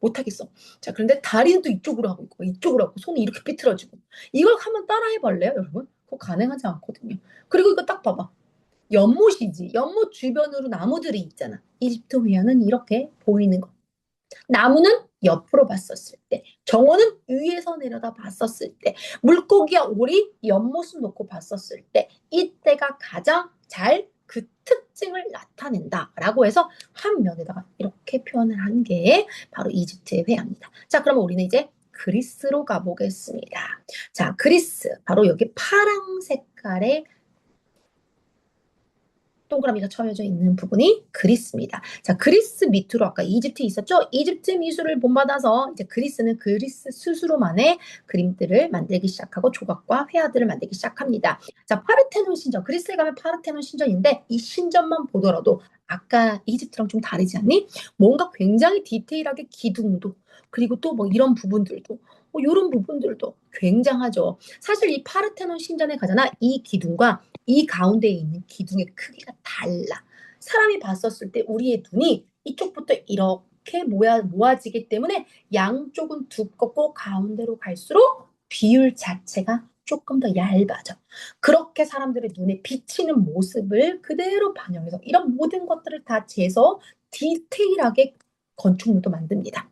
못하겠어. 자, 그런데 다리는 또 이쪽으로 하고 있고, 이쪽으로 하고, 손이 이렇게 삐뚤어지고. 이걸 한번 따라해 볼래요, 여러분? 그거 가능하지 않거든요. 그리고 이거 딱 봐봐. 연못이지. 연못 주변으로 나무들이 있잖아. 이집트 회화는 이렇게 보이는 거. 나무는 옆으로 봤었을 때, 정원은 위에서 내려다 봤었을 때, 물고기와 오리 연못을 놓고 봤었을 때, 이때가 가장 잘 그 특징을 나타낸다라고 해서 한 면에다가 이렇게 표현을 한 게 바로 이집트의 회화입니다. 자, 그러면 우리는 이제 그리스로 가보겠습니다. 자, 그리스 바로 여기 파랑 색깔의 동그라미가 쳐여져 있는 부분이 그리스입니다. 자, 그리스 밑으로 아까 이집트 있었죠? 이집트 미술을 본받아서 이제 그리스는 그리스 스스로만의 그림들을 만들기 시작하고 조각과 회화들을 만들기 시작합니다. 자, 파르테논 신전. 그리스에 가면 파르테논 신전인데 이 신전만 보더라도 아까 이집트랑 좀 다르지 않니? 뭔가 굉장히 디테일하게 기둥도 그리고 또 뭐 이런 부분들도 이런 부분들도 굉장하죠. 사실 이 파르테논 신전에 가잖아. 이 기둥과 이 가운데에 있는 기둥의 크기가 달라. 사람이 봤었을 때 우리의 눈이 이쪽부터 이렇게 모아지기 때문에 양쪽은 두껍고 가운데로 갈수록 비율 자체가 조금 더 얇아져. 그렇게 사람들의 눈에 비치는 모습을 그대로 반영해서 이런 모든 것들을 다 재서 디테일하게 건축물도 만듭니다.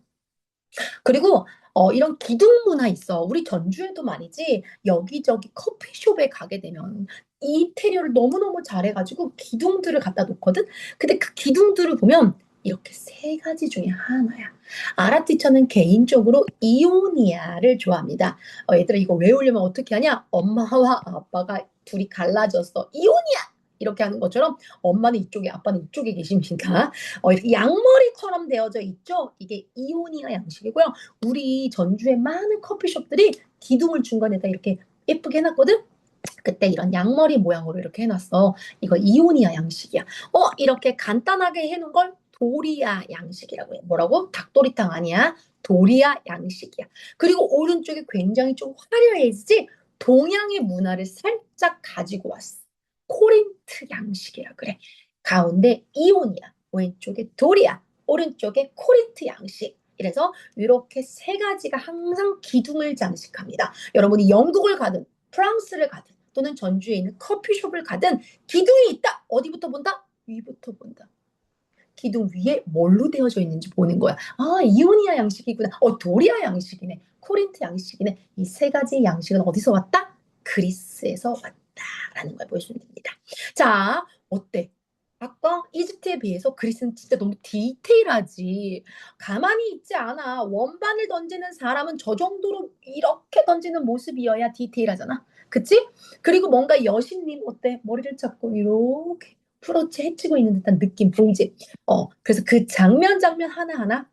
그리고 이런 기둥 문화 있어. 우리 전주에도 말이지 여기저기 커피숍에 가게 되면 인테리어를 너무너무 잘해가지고 기둥들을 갖다 놓거든. 근데 그 기둥들을 보면 이렇게 세 가지 중에 하나야. 아라티처는 개인적으로 이오니아를 좋아합니다. 얘들아 이거 외우려면 어떻게 하냐? 엄마와 아빠가 둘이 갈라졌어. 이오니아! 이렇게 하는 것처럼 엄마는 이쪽에 아빠는 이쪽에 계십니다. 이렇게 양머리처럼 되어져 있죠. 이게 이오니아 양식이고요. 우리 전주의 많은 커피숍들이 기둥을 중간에다 이렇게 예쁘게 해놨거든. 그때 이런 양머리 모양으로 이렇게 해놨어. 이거 이오니아 양식이야. 이렇게 간단하게 해놓은 걸 도리아 양식이라고 해. 뭐라고? 닭도리탕 아니야. 도리아 양식이야. 그리고 오른쪽에 굉장히 좀 화려해지지? 동양의 문화를 살짝 가지고 왔어. 코린트 양식이라 그래. 가운데 이오니아, 왼쪽에 도리아, 오른쪽에 코린트 양식. 이래서 이렇게 세 가지가 항상 기둥을 장식합니다. 여러분이 영국을 가든 프랑스를 가든 또는 전주에 있는 커피숍을 가든 기둥이 있다. 어디부터 본다? 위부터 본다. 기둥 위에 뭘로 되어져 있는지 보는 거야. 아, 이오니아 양식이구나. 도리아 양식이네. 코린트 양식이네. 이 세 가지 양식은 어디서 왔다? 그리스에서 왔다라는 걸 보여주면 됩니다. 자, 어때? 아까 이집트에 비해서 그리스는 진짜 너무 디테일하지. 가만히 있지 않아. 원반을 던지는 사람은 저 정도로 이렇게 던지는 모습이어야 디테일하잖아. 그치? 그리고 뭔가 여신님 어때? 머리를 잡고 이렇게 프로치 해치고 있는 듯한 느낌 보이지? 그래서 그 장면 하나하나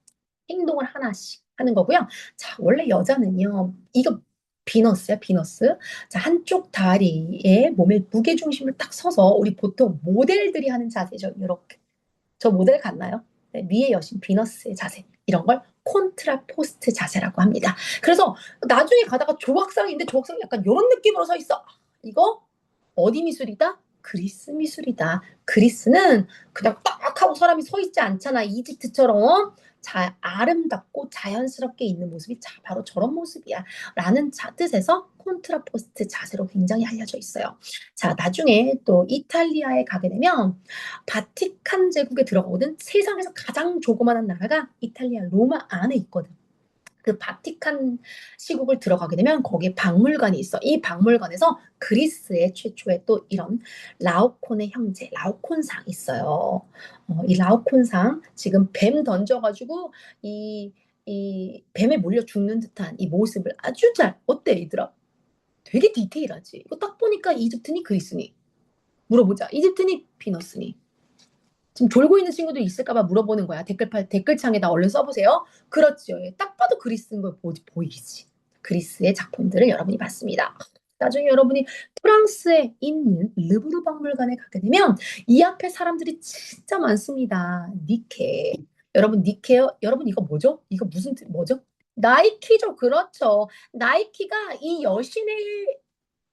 행동을 하나씩 하는 거고요. 자, 원래 여자는요, 이거 비너스야, 비너스. 자, 한쪽 다리에 몸의 무게중심을 딱 서서 우리 보통 모델들이 하는 자세죠. 이렇게. 저 모델 같나요? 네, 미의 여신 비너스의 자세. 이런 걸 콘트라포스트 자세라고 합니다. 그래서 나중에 가다가 조각상인데 조각상이 약간 이런 느낌으로 서 있어. 이거 어디 미술이다? 그리스 미술이다. 그리스는 그냥 딱 하고 사람이 서 있지 않잖아. 이집트처럼 아름답고 자연스럽게 있는 모습이 바로 저런 모습이야. 라는 뜻에서 콘트라포스트 자세로 굉장히 알려져 있어요. 자, 나중에 또 이탈리아에 가게 되면 바티칸 제국에 들어가거든. 세상에서 가장 조그마한 나라가 이탈리아 로마 안에 있거든. 그 바티칸 시국을 들어가게 되면 거기에 박물관이 있어. 이 박물관에서 그리스의 최초의 또 이런 라오콘의 형제, 라오콘상 있어요. 이 라오콘상 지금 뱀 던져가지고 이 뱀에 물려 죽는 듯한 이 모습을 아주 어때 얘들아? 되게 디테일하지. 이거 딱 보니까 이집트니 그리스니? 물어보자. 이집트니 비너스니? 지금 졸고 있는 친구들 있을까봐 물어보는 거야. 댓글창에다 얼른 써보세요. 그렇죠. 딱 봐도 그리스인 걸 보이지. 그리스의 작품들을 여러분이 봤습니다. 나중에 여러분이 프랑스에 있는 르브르 박물관에 가게 되면 이 앞에 사람들이 진짜 많습니다. 니케. 여러분 니케요? 여러분 이거 뭐죠? 이거 무슨 뭐죠? 나이키죠. 그렇죠. 나이키가 이 여신의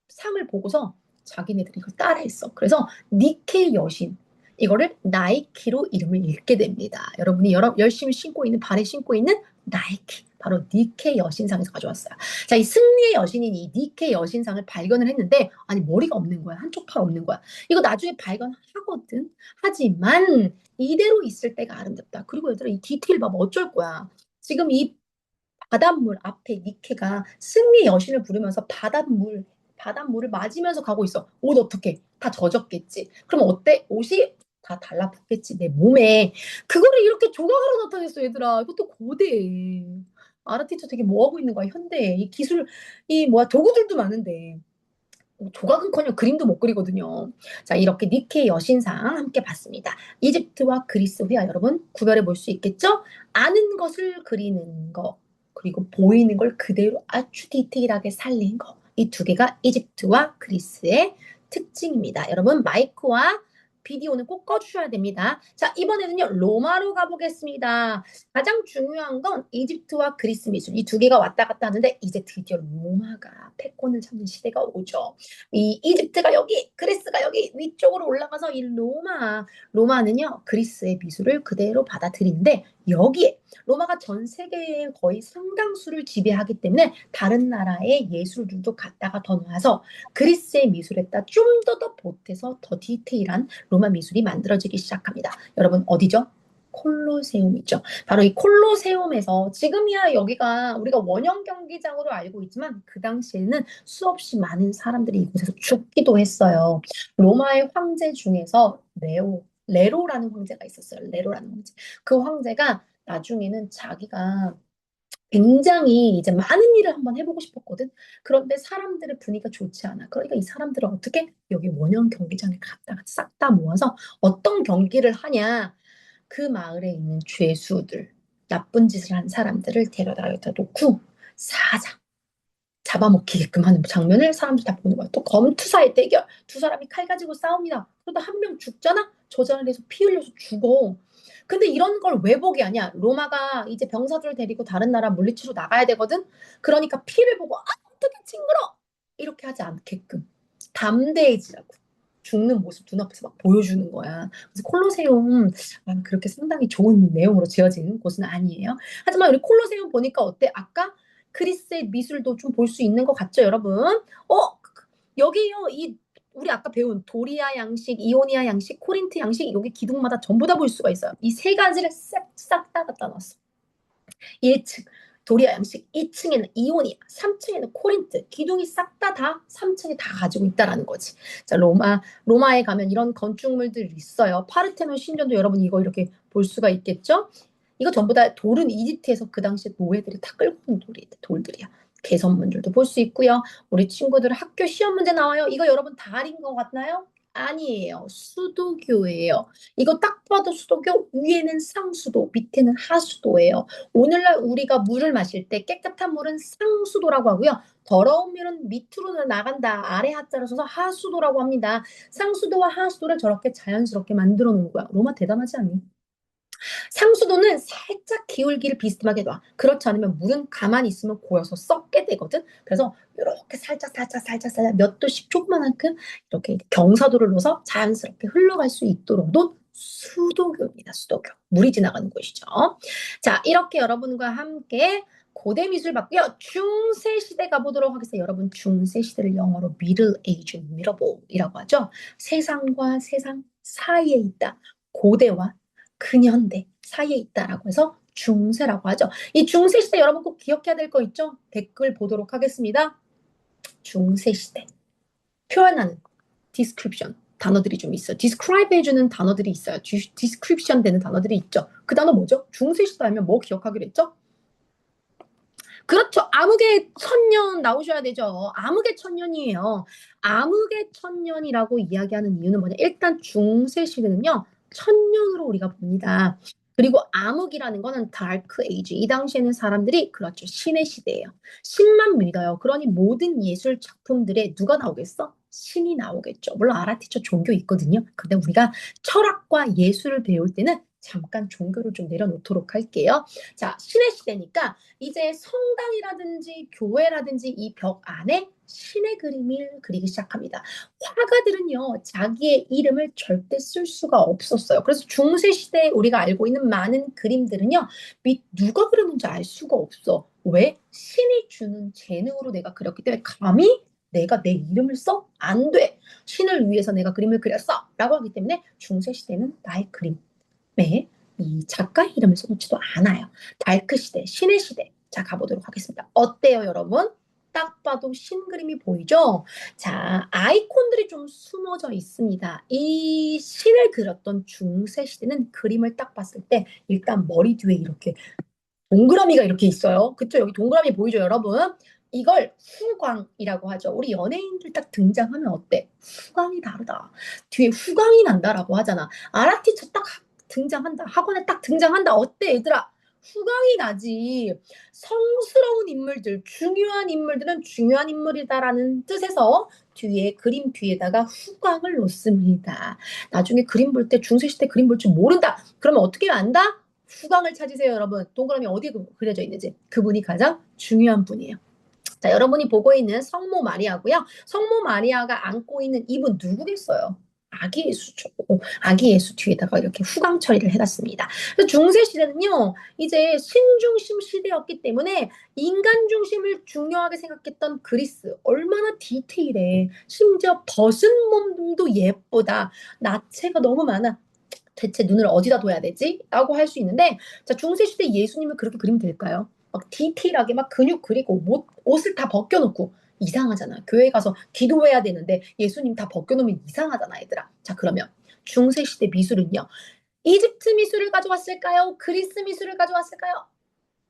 상을 보고서 자기네들이 이걸 따라했어. 그래서 니케 여신. 이거를 나이키로 이름을 읽게 됩니다. 여러분이 열심히 신고 있는 발에 신고 있는 나이키. 바로 니케 여신상에서 가져왔어요. 자, 이 승리의 여신인 이 니케 여신상을 발견을 했는데 아니 머리가 없는 거야. 한쪽 팔 없는 거야. 이거 나중에 발견하거든. 하지만 이대로 있을 때가 아름답다. 그리고 얘들아 이 디테일 봐봐. 어쩔 거야. 지금 이 바닷물 앞에 니케가 승리의 여신을 부르면서 바닷물을 맞으면서 가고 있어. 옷 어떻게? 다 젖었겠지. 그럼 어때? 옷이 다 달라붙겠지, 내 몸에. 그거를 이렇게 조각으로 나타냈어, 얘들아. 이것도 고대에. 아르티스트 되게 뭐 하고 있는 거야, 현대에. 이 기술, 도구들도 많은데. 조각은커녕 그림도 못 그리거든요. 자, 이렇게 니케 여신상 함께 봤습니다. 이집트와 그리스 회화 여러분 구별해 볼 수 있겠죠? 아는 것을 그리는 거, 그리고 보이는 걸 그대로 아주 디테일하게 살린 거. 이 두 개가 이집트와 그리스의 특징입니다. 여러분 마이크와 비디오는 꼭 꺼주셔야 됩니다. 자, 이번에는요 로마로 가보겠습니다. 가장 중요한 건 이집트와 그리스 미술 이 두 개가 왔다 갔다 하는데 이제 드디어 로마가 패권을 잡는 시대가 오죠. 이 이집트가 여기, 그리스가 여기 위쪽으로 올라가서 이 로마는요 그리스의 미술을 그대로 받아들이는데 여기에 로마가 전 세계의 거의 상당수를 지배하기 때문에 다른 나라의 예술들도 갖다가 더 놔서 그리스의 미술에다 좀 더 보태서 더 디테일한 로마 미술이 만들어지기 시작합니다. 여러분 어디죠? 콜로세움이죠. 바로 이 콜로세움에서 지금이야 여기가 우리가 원형 경기장으로 알고 있지만 그 당시에는 수없이 많은 사람들이 이곳에서 죽기도 했어요. 로마의 황제 중에서 레로라는 황제가 있었어요. 레로라는 황제. 그 황제가 나중에는 자기가 굉장히 이제 많은 일을 한번 해보고 싶었거든. 그런데 사람들의 분위기가 좋지 않아. 그러니까 이 사람들은 어떻게 여기 원형 경기장에 갔다가 싹 다 모아서 어떤 경기를 하냐. 그 마을에 있는 죄수들, 나쁜 짓을 한 사람들을 데려다 여기다 놓고 사자, 잡아먹히게끔 하는 장면을 사람들이 다 보는 거야. 또 검투사의 대결. 두 사람이 칼 가지고 싸웁니다. 그러다 한 명 죽잖아? 저 자리에서 피 흘려서 죽어. 근데 이런 걸 왜 보게 하냐? 로마가 이제 병사들을 데리고 다른 나라 물리치러 나가야 되거든? 그러니까 피를 보고, 아, 어떻게 징그러! 이렇게 하지 않게끔. 담대해지라고. 죽는 모습 눈앞에서 막 보여주는 거야. 그래서 콜로세움, 그렇게 상당히 좋은 내용으로 지어진 곳은 아니에요. 하지만 우리 콜로세움 보니까 어때? 아까 그리스의 미술도 좀 볼 수 있는 것 같죠, 여러분? 여기요, 우리 아까 배운 도리아 양식, 이오니아 양식, 코린트 양식, 여기 기둥마다 전부 다 볼 수가 있어요. 이 세 가지를 싹 다 갖다 놨어. 1층 도리아 양식, 2층에는 이오니아, 3층에는 코린트, 기둥이 싹 다 3층에 다 가지고 있다라는 거지. 자, 로마에 가면 이런 건축물들이 있어요. 파르테논 신전도 여러분 이거 이렇게 볼 수가 있겠죠? 이거 전부 다 돌은 이집트에서 그 당시에 노예들이 다 끌고 온 돌들이야. 개선문들도 볼 수 있고요. 우리 친구들 학교 시험 문제 나와요. 이거 여러분 다 알인 것 같나요? 아니에요. 수도교예요. 이거 딱 봐도 수도교, 위에는 상수도, 밑에는 하수도예요. 오늘날 우리가 물을 마실 때 깨끗한 물은 상수도라고 하고요. 더러운 물은 밑으로 나간다. 아래 하자를 써서 하수도라고 합니다. 상수도와 하수도를 저렇게 자연스럽게 만들어 놓은 거야. 로마 대단하지 않니? 상수도는 살짝 기울기를 비스듬하게 놔. 그렇지 않으면 물은 가만히 있으면 고여서 썩게 되거든. 그래서 이렇게 살짝 몇 도씩 조그만큼 이렇게 경사도를 넣어서 자연스럽게 흘러갈 수 있도록 놓은 수도교입니다. 수도교. 물이 지나가는 곳이죠. 자, 이렇게 여러분과 함께 고대 미술 봤고요. 중세 시대 가보도록 하겠습니다. 여러분 중세 시대를 영어로 Middle Age, Middle이라고 하죠. 세상과 세상 사이에 있다. 고대와 근현대 사이에 있다라고 해서 중세라고 하죠. 이 중세 시대 여러분 꼭 기억해야 될 거 있죠? 댓글 보도록 하겠습니다. 중세 시대 표현하는 description 단어들이 좀 있어요. describe 해주는 단어들이 있어요. description 되는 단어들이 있죠. 그 단어 뭐죠? 중세 시대 하면 뭐 기억하기로 했죠? 그렇죠. 암흑의 천년 나오셔야 되죠. 암흑의 천년이에요. 암흑의 천년이라고 이야기하는 이유는 뭐냐? 일단 중세 시대는요. 천년으로 우리가 봅니다. 그리고 암흑이라는 거는 다크 에이지. 이 당시에는 사람들이 그렇죠. 신의 시대예요. 신만 믿어요. 그러니 모든 예술 작품들에 누가 나오겠어? 신이 나오겠죠. 물론 아라티처 종교 있거든요. 근데 우리가 철학과 예술을 배울 때는 잠깐 종교를 좀 내려놓도록 할게요. 자, 신의 시대니까 이제 성당이라든지 교회라든지 이 벽 안에 신의 그림을 그리기 시작합니다. 화가들은요, 자기의 이름을 절대 쓸 수가 없었어요. 그래서 중세 시대에 우리가 알고 있는 많은 그림들은요, 누가 그렸는지 알 수가 없어. 왜? 신이 주는 재능으로 내가 그렸기 때문에 감히 내가 내 이름을 써? 안 돼. 신을 위해서 내가 그림을 그렸어. 라고 하기 때문에 중세 시대는 나의 그림에 이 작가의 이름을 써놓지도 않아요. 달크 시대, 신의 시대. 자, 가보도록 하겠습니다. 어때요, 여러분? 딱 봐도 신 그림이 보이죠? 자, 아이콘들이 좀 숨어져 있습니다. 이 신을 그렸던 중세 시대는 그림을 딱 봤을 때 일단 머리 뒤에 이렇게 동그라미가 이렇게 있어요. 그쵸? 여기 동그라미 보이죠, 여러분? 이걸 후광이라고 하죠. 우리 연예인들 딱 등장하면 어때? 후광이 다르다. 뒤에 후광이 난다라고 하잖아. 아라티처 딱 등장한다. 학원에 딱 등장한다. 어때, 얘들아? 후광이 나지. 성스러운 인물들, 중요한 인물들은 중요한 인물이다라는 뜻에서 뒤에 그림 뒤에다가 후광을 놓습니다. 나중에 그림 볼 때 중세시대 그림 볼 줄 모른다. 그러면 어떻게 안다? 후광을 찾으세요, 여러분. 동그라미 어디에 그려져 있는지. 그분이 가장 중요한 분이에요. 자, 여러분이 보고 있는 성모 마리아고요. 성모 마리아가 안고 있는 이분 누구겠어요? 아기 예수죠. 아기 예수 뒤에다가 이렇게 후광 처리를 해놨습니다. 중세 시대는요, 이제 신중심 시대였기 때문에 인간 중심을 중요하게 생각했던 그리스 얼마나 디테일해. 심지어 벗은 몸도 예쁘다. 나체가 너무 많아. 대체 눈을 어디다 둬야 되지? 라고 할 수 있는데, 자, 중세시대 예수님을 그렇게 그리면 될까요? 막 디테일하게 막 근육 그리고 옷을 다 벗겨놓고 이상하잖아. 교회 가서 기도해야 되는데 예수님 다 벗겨놓으면 이상하잖아, 얘들아. 자, 그러면 중세시대 미술은요. 이집트 미술을 가져왔을까요? 그리스 미술을 가져왔을까요?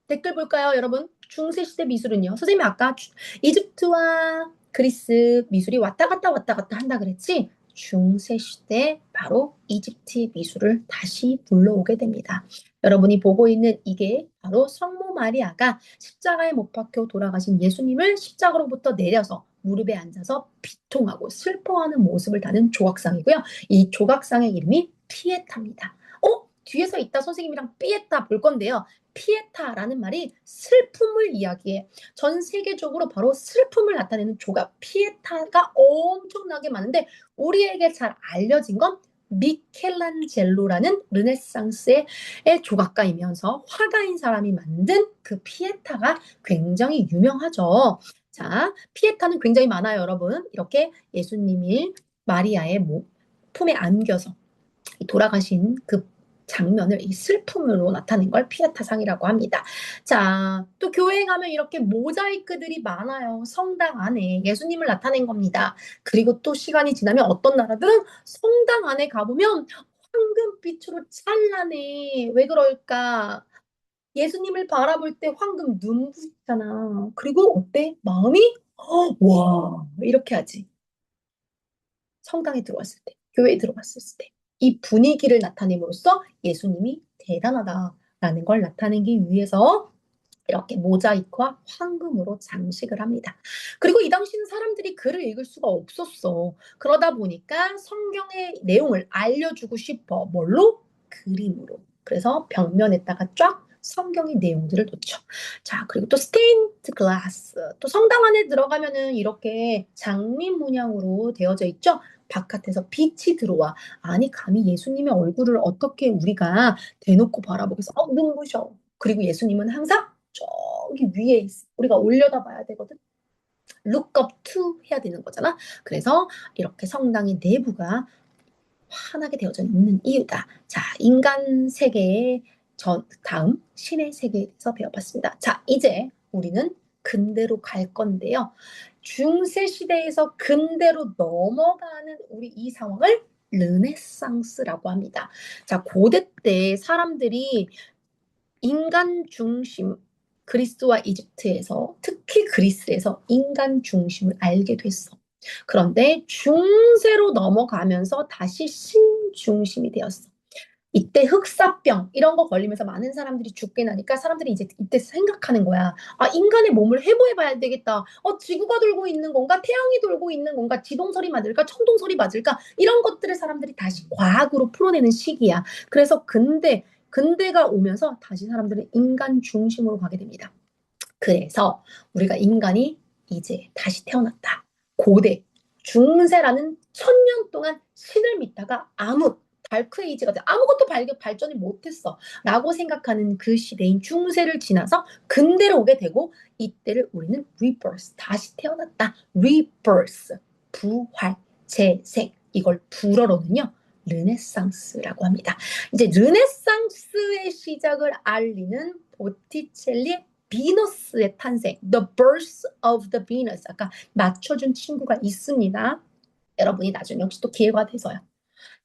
댓글 볼까요, 여러분? 중세시대 미술은요. 선생님이 아까 이집트와 그리스 미술이 왔다 갔다 한다 그랬지? 중세시대 바로 이집트 미술을 다시 불러오게 됩니다. 여러분이 보고 있는 이게 바로 성모 마리아가 십자가에 못 박혀 돌아가신 예수님을 십자가로부터 내려서 무릎에 앉아서 비통하고 슬퍼하는 모습을 다는 조각상이고요. 이 조각상의 이름이 피에타입니다. 뒤에서 이따 선생님이랑 피에타 볼 건데요. 피에타라는 말이 슬픔을 이야기해. 전 세계적으로 바로 슬픔을 나타내는 조각, 피에타가 엄청나게 많은데 우리에게 잘 알려진 건 미켈란젤로라는 르네상스의 조각가이면서 화가인 사람이 만든 그 피에타가 굉장히 유명하죠. 자, 피에타는 굉장히 많아요, 여러분. 이렇게 예수님이 마리아의 품에 안겨서 돌아가신 그 장면을 이 슬픔으로 나타낸 걸 피에타상이라고 합니다. 자, 또 교회에 가면 이렇게 모자이크들이 많아요. 성당 안에 예수님을 나타낸 겁니다. 그리고 또 시간이 지나면 어떤 나라들은 성당 안에 가보면 황금빛으로 찬란해. 왜 그럴까? 예수님을 바라볼 때 황금 눈부시잖아. 그리고 어때? 마음이 와, 이렇게 하지. 성당에 들어왔을 때, 교회에 들어갔을 때. 이 분위기를 나타냄으로써 예수님이 대단하다라는 걸 나타내기 위해서 이렇게 모자이크와 황금으로 장식을 합니다. 그리고 이 당시는 사람들이 글을 읽을 수가 없었어. 그러다 보니까 성경의 내용을 알려주고 싶어. 뭘로? 그림으로. 그래서 벽면에다가 쫙 성경의 내용들을 놓죠. 자, 그리고 또 스테인드 글라스. 또 성당 안에 들어가면은 이렇게 장미 문양으로 되어져 있죠. 바깥에서 빛이 들어와. 아니, 감히 예수님의 얼굴을 어떻게 우리가 대놓고 바라보겠어? 눈부셔. 그리고 예수님은 항상 저기 위에 있어. 우리가 올려다 봐야 되거든. Look up to 해야 되는 거잖아. 그래서 이렇게 성당의 내부가 환하게 되어져 있는 이유다. 자, 인간 세계의 다음 신의 세계에 대해서 배워봤습니다. 자, 이제 우리는 근대로 갈 건데요. 중세 시대에서 근대로 넘어가는 우리 이 상황을 르네상스라고 합니다. 자, 고대 때 사람들이 인간 중심, 그리스와 이집트에서, 특히 그리스에서 인간 중심을 알게 됐어. 그런데 중세로 넘어가면서 다시 신중심이 되었어. 이때 흑사병 이런 거 걸리면서 많은 사람들이 죽게 나니까 사람들이 이제 이때 생각하는 거야. 아, 인간의 몸을 해부해봐야 되겠다. 지구가 돌고 있는 건가? 태양이 돌고 있는 건가? 지동설이 맞을까? 천동설이 맞을까? 이런 것들을 사람들이 다시 과학으로 풀어내는 시기야. 그래서 근대가 오면서 다시 사람들은 인간 중심으로 가게 됩니다. 그래서 우리가 인간이 이제 다시 태어났다. 고대 중세라는 1000년 동안 신을 믿다가 아무 달크에이지가 돼 아무것도 발전이 못했어 라고 생각하는 그 시대인 중세를 지나서 근대로 오게 되고 이때를 우리는 rebirth 다시 태어났다. rebirth 부활 재생 이걸 불어로는요 르네상스라고 합니다. 이제 르네상스의 시작을 알리는 보티첼리의 비너스의 탄생, The Birth of the Venus. 아까 맞춰준 친구가 있습니다. 여러분이 나중에 혹시 또 기회가 돼서요.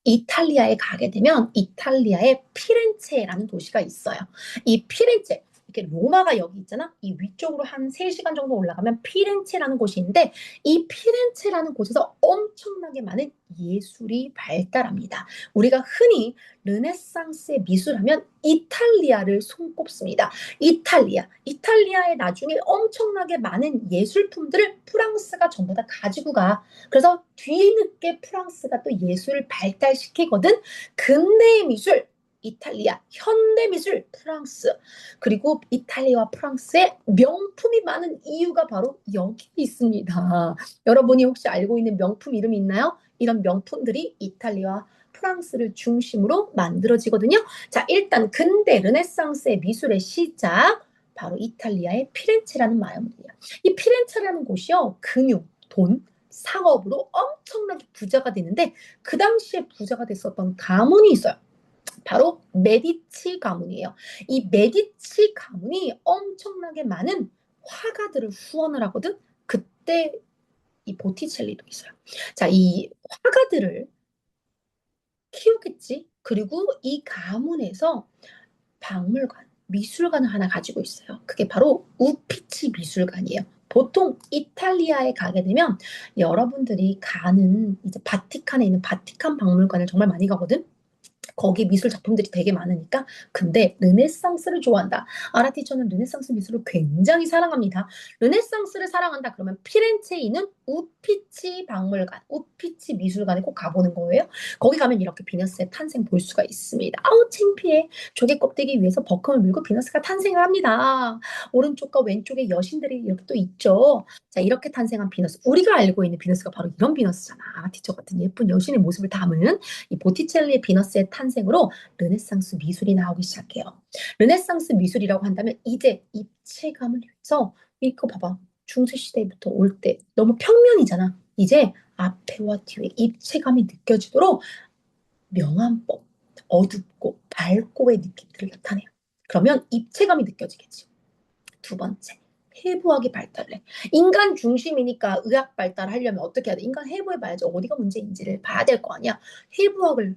이탈리아에 가게 되면 이탈리아의 피렌체라는 도시가 있어요. 이 피렌체, 이렇게 로마가 여기 있잖아. 이 위쪽으로 한 3시간 정도 올라가면 피렌체라는 곳이 있는데 이 피렌체라는 곳에서 엄청나게 많은 예술이 발달합니다. 우리가 흔히 르네상스의 미술하면 이탈리아를 손꼽습니다. 이탈리아에 나중에 엄청나게 많은 예술품들을 프랑스가 전부 다 가지고 가. 그래서 뒤늦게 프랑스가 또 예술을 발달시키거든. 근대의 미술 이탈리아, 현대 미술 프랑스. 그리고 이탈리아와 프랑스의 명품이 많은 이유가 바로 여기 있습니다. 여러분이 혹시 알고 있는 명품 이름이 있나요? 이런 명품들이 이탈리아와 프랑스를 중심으로 만들어지거든요. 자, 일단 근대 르네상스의 미술의 시작 바로 이탈리아의 피렌체라는 마을이에요. 이 피렌체라는 곳이요. 금융, 돈, 상업으로 엄청나게 부자가 되는데 그 당시에 부자가 됐었던 가문이 있어요. 바로 메디치 가문이에요. 이 메디치 가문이 엄청나게 많은 화가들을 후원을 하거든. 그때 이 보티첼리도 있어요. 자, 이 화가들을 키우겠지. 그리고 이 가문에서 박물관, 미술관을 하나 가지고 있어요. 그게 바로 우피치 미술관이에요. 보통 이탈리아에 가게 되면 여러분들이 가는 이제 바티칸에 있는 바티칸 박물관을 정말 많이 가거든. 거기 미술 작품들이 되게 많으니까. 근데 르네상스를 좋아한다. 아라티처는 르네상스 미술을 굉장히 사랑합니다. 르네상스를 사랑한다. 그러면 피렌체에 있는 우피치 박물관, 우피치 미술관에 꼭 가보는 거예요. 거기 가면 이렇게 비너스의 탄생 볼 수가 있습니다. 아우 창피해. 조개 껍데기 위에서 버금을 물고 비너스가 탄생을 합니다. 오른쪽과 왼쪽에 여신들이 이렇게 또 있죠. 자, 이렇게 탄생한 비너스. 우리가 알고 있는 비너스가 바로 이런 비너스잖아. 아라티처 같은 예쁜 여신의 모습을 담은 이 보티첼리의 비너스의 탄생으로 르네상스 미술이 나오기 시작해요. 르네상스 미술이라고 한다면 이제 입체감을 위해서 이거 봐봐. 중세시대부터 올 때 너무 평면이잖아. 이제 앞에와 뒤에 입체감이 느껴지도록 명암법, 어둡고 밝고의 느낌들을 나타내요. 그러면 입체감이 느껴지겠지. 두 번째, 해부학이 발달해. 인간 중심이니까 의학 발달하려면 어떻게 해야 돼? 인간 해부해봐야지 어디가 문제인지를 봐야 될 거 아니야. 해부학을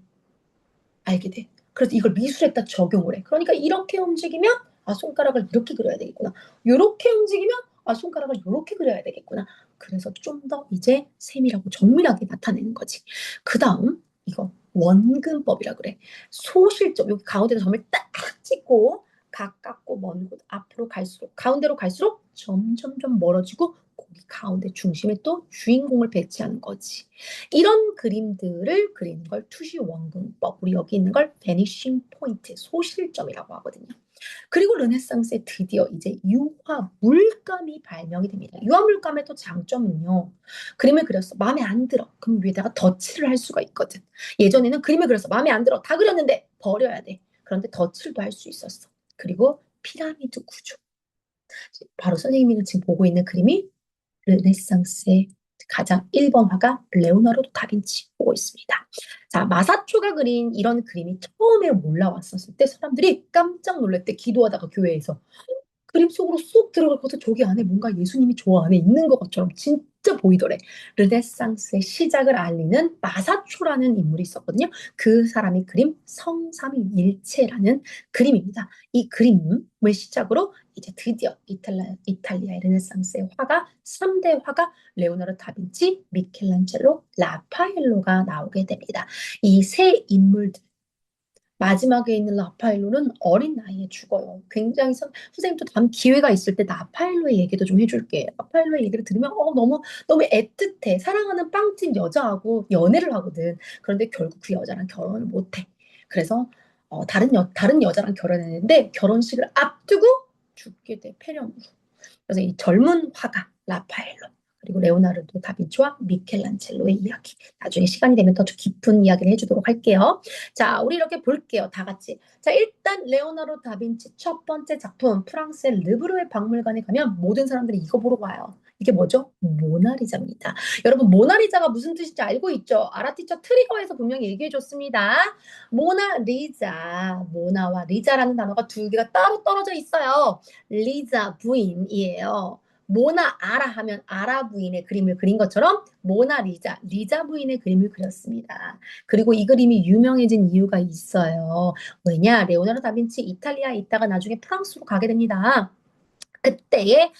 알게 돼. 그래서 이걸 미술에다 적용을 해. 그러니까 이렇게 움직이면 아 손가락을 이렇게 그려야 되겠구나. 이렇게 움직이면 아 손가락을 이렇게 그려야 되겠구나. 그래서 좀 더 이제 세밀하고 정밀하게 나타내는 거지. 그 다음 이거 원근법이라 그래. 소실점 여기 가운데다 점을 딱 찍고 가깝고 먼 곳 앞으로 갈수록 가운데로 갈수록 점점점 멀어지고 거기 가운데 중심에 또 주인공을 배치하는 거지. 이런 그림들을 그리는 걸 투시 원근법, 우리 여기 있는 걸 베니싱 포인트, 소실점이라고 하거든요. 그리고 르네상스에 드디어 이제 유화 물감이 발명이 됩니다. 유화 물감의 또 장점은요. 그림을 그렸어. 마음에 안 들어. 그럼 위에다가 덧칠을 할 수가 있거든. 예전에는 그림을 그렸어. 마음에 안 들어. 다 그렸는데 버려야 돼. 그런데 덧칠도 할 수 있었어. 그리고 피라미드 구조. 바로 선생님이 지금 보고 있는 그림이 르네상스의 가장 1번 화가 레오나르도 다빈치 보고 있습니다. 자, 마사초가 그린 이런 그림이 처음에 올라왔었을 때 사람들이 깜짝 놀랐대. 기도하다가 교회에서. 그림 속으로 쏙 들어가고서 저기 안에 뭔가 예수님이 저 안에 있는 것처럼 진짜 보이더래. 르네상스의 시작을 알리는 마사초라는 인물이 있었거든요. 그 사람이 그림 성삼위일체라는 그림입니다. 이 그림을 시작으로 이제 드디어 이탈리아의 르네상스의 화가 3대 화가 레오나르도 다빈치, 미켈란젤로, 라파엘로가 나오게 됩니다. 이 세 인물들 마지막에 있는 라파엘로는 어린 나이에 죽어요. 굉장히 선생님도 다음 기회가 있을 때 라파엘로의 얘기도 좀 해줄게. 라파엘로의 얘기를 들으면 너무 너무 애틋해. 사랑하는 빵집 여자하고 연애를 하거든. 그런데 결국 그 여자랑 결혼을 못해. 그래서 다른 여자랑 결혼했는데 결혼식을 앞두고 죽게 돼 폐렴으로. 그래서 이 젊은 화가 라파엘로 그리고 레오나르도 다빈치와 미켈란젤로의 이야기. 나중에 시간이 되면 더 깊은 이야기를 해주도록 할게요. 자, 우리 이렇게 볼게요. 다 같이. 자, 일단 레오나르도 다빈치 첫 번째 작품 프랑스의 르브르의 박물관에 가면 모든 사람들이 이거 보러 와요. 이게 뭐죠? 모나리자입니다. 여러분 모나리자가 무슨 뜻인지 알고 있죠? 아라티처 트리거에서 분명히 얘기해 줬습니다. 모나리자, 모나와 리자라는 단어가 두 개가 따로 떨어져 있어요. 리자 부인이에요. 모나 아라 하면 아라 부인의 그림을 그린 것처럼 모나리자, 리자 부인의 그림을 그렸습니다. 그리고 이 그림이 유명해진 이유가 있어요. 왜냐? 레오나르도 다빈치 이탈리아에 있다가 나중에 프랑스로 가게 됩니다. 그때에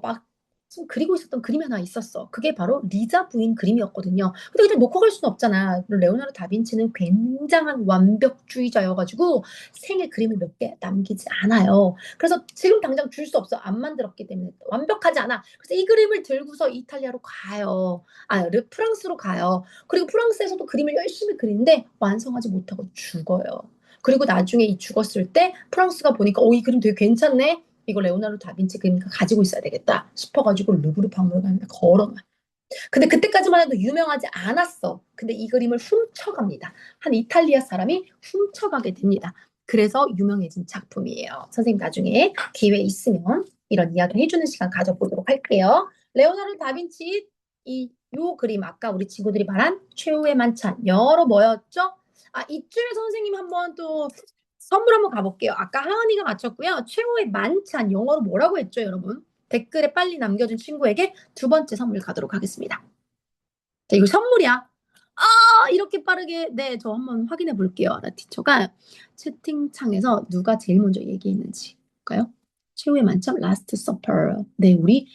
막 지금 그리고 있었던 그림이 하나 있었어. 그게 바로 리자 부인 그림이었거든요. 근데 그냥 놓고 갈 수는 없잖아. 레오나르도 다빈치는 굉장한 완벽주의자여가지고 생애 그림을 몇 개 남기지 않아요. 그래서 지금 당장 줄 수 없어. 안 만들었기 때문에 완벽하지 않아. 그래서 이 그림을 들고서 이탈리아로 가요. 프랑스로 가요. 그리고 프랑스에서도 그림을 열심히 그리는데 완성하지 못하고 죽어요. 그리고 나중에 이 죽었을 때 프랑스가 보니까 이 그림 되게 괜찮네. 이거 레오나르도 다빈치 그림이니까 가지고 있어야 되겠다 싶어가지고 루브르 박물관에 걸어놔. 근데 그때까지만 해도 유명하지 않았어. 근데 이 그림을 훔쳐갑니다. 한 이탈리아 사람이 훔쳐가게 됩니다. 그래서 유명해진 작품이에요. 선생님 나중에 기회 있으면 이런 이야기를 해주는 시간 가져보도록 할게요. 레오나르도 다빈치 요 그림 아까 우리 친구들이 말한 최후의 만찬 영어로 뭐였죠? 이쯤에 선생님 한번 또 선물 한번 가볼게요. 아까 하은이가 맞췄고요. 최후의 만찬 영어로 뭐라고 했죠, 여러분? 댓글에 빨리 남겨준 친구에게 두 번째 선물 가도록 하겠습니다. 자, 이거 선물이야. 이렇게 빠르게. 네, 저 한번 확인해 볼게요. 티처가 채팅창에서 누가 제일 먼저 얘기했는지. 볼까요? 최후의 만찬, 라스트 서퍼. 네, 우리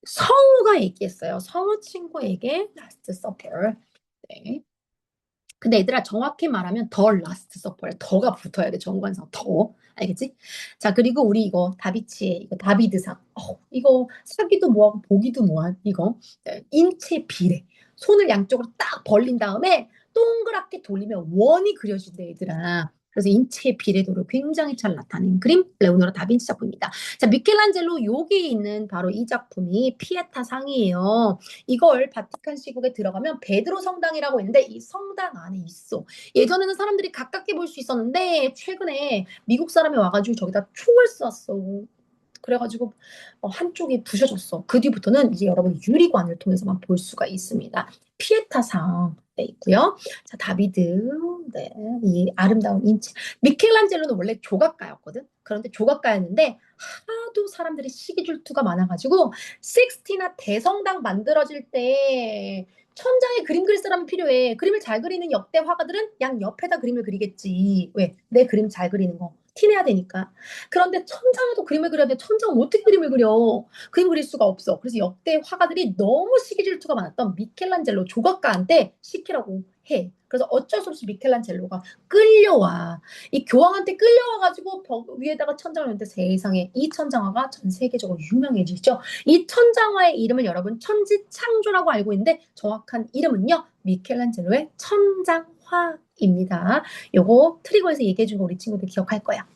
성우가 얘기했어요. 성우 친구에게 라스트 서퍼. 네. 근데 얘들아 정확히 말하면 더 라스트 서퍼에 더가 붙어야 돼. 정관상 더. 알겠지? 자, 그리고 우리 이거 다비치의 이거 다비드상. 이거 사기도 뭐하고 보기도 뭐한 이거 인체 비례. 손을 양쪽으로 딱 벌린 다음에 동그랗게 돌리면 원이 그려진대 얘들아. 그래서 인체의 비례도를 굉장히 잘 나타낸 그림 레오나르도 다빈치 작품입니다. 자, 미켈란젤로 여기 있는 바로 이 작품이 피에타 상이에요. 이걸 바티칸 시국에 들어가면 베드로 성당이라고 있는데 이 성당 안에 있어. 예전에는 사람들이 가깝게 볼 수 있었는데 최근에 미국 사람이 와가지고 저기다 총을 쐈어. 그래가지고 한쪽이 부셔졌어. 그 뒤부터는 이제 여러분 유리관을 통해서만 볼 수가 있습니다. 피에타상 네, 있고요. 자, 다비드, 네, 이 아름다운 인체. 미켈란젤로는 원래 조각가였거든. 그런데 조각가였는데 하도 사람들이 시기 질투가 많아가지고 식스티나 대성당 만들어질 때 천장에 그림 그릴 사람이 필요해. 그림을 잘 그리는 역대 화가들은 양 옆에다 그림을 그리겠지. 왜? 내 그림 잘 그리는 거 티내야 되니까. 그런데 천장에도 그림을 그려야 돼. 천장 어떻게 그림을 그려? 그림 그릴 수가 없어. 그래서 역대 화가들이 너무 시기 질투가 많았던 미켈란젤로 조각가한테 시키라고 해. 그래서 어쩔 수 없이 미켈란젤로가 끌려와. 이 교황한테 끌려와가지고 벽 위에다가 천장을 놓는데 세상에 이 천장화가 전 세계적으로 유명해지죠. 이 천장화의 이름을 여러분 천지창조라고 알고 있는데 정확한 이름은요. 미켈란젤로의 천장화입니다. 요거 트리거에서 얘기해준 거 우리 친구들 기억할 거야.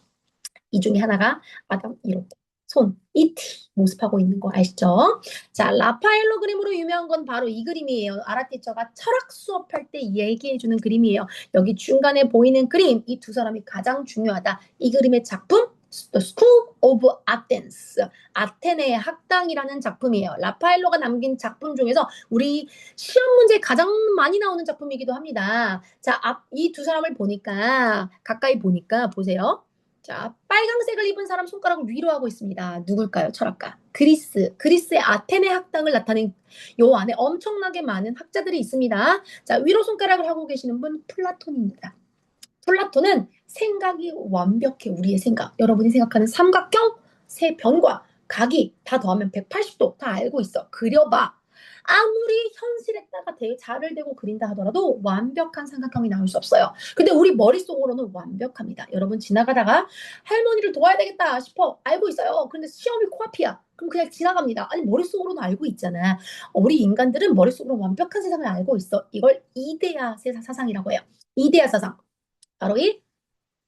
이 중에 하나가 아담 이렇게 손, 이티 모습하고 있는 거 아시죠? 자, 라파엘로 그림으로 유명한 건 바로 이 그림이에요. 아라티처가 철학 수업할 때 얘기해주는 그림이에요. 여기 중간에 보이는 그림, 이 두 사람이 가장 중요하다. 이 그림의 작품, The School of Athens, 아테네의 학당이라는 작품이에요. 라파엘로가 남긴 작품 중에서 우리 시험 문제에 가장 많이 나오는 작품이기도 합니다. 자, 이 두 사람을 보니까 가까이 보니까 보세요. 자, 빨강색을 입은 사람 손가락을 위로 하고 있습니다. 누굴까요? 철학가. 그리스의 아테네 학당을 나타낸 요 안에 엄청나게 많은 학자들이 있습니다. 자, 위로 손가락을 하고 계시는 분 플라톤입니다. 플라톤은 생각이 완벽해. 우리의 생각. 여러분이 생각하는 삼각형, 세 변과, 각이 다 더하면 180도 다 알고 있어. 그려봐. 아무리 현실에다가 자를 대고 그린다 하더라도 완벽한 삼각형이 나올 수 없어요. 근데 우리 머릿속으로는 완벽합니다. 여러분 지나가다가 할머니를 도와야 되겠다 싶어. 알고 있어요. 근데 시험이 코앞이야. 그럼 그냥 지나갑니다. 아니 머릿속으로는 알고 있잖아. 우리 인간들은 머릿속으로 완벽한 세상을 알고 있어. 이걸 이데아 사상이라고 해요. 이데아 사상. 바로 이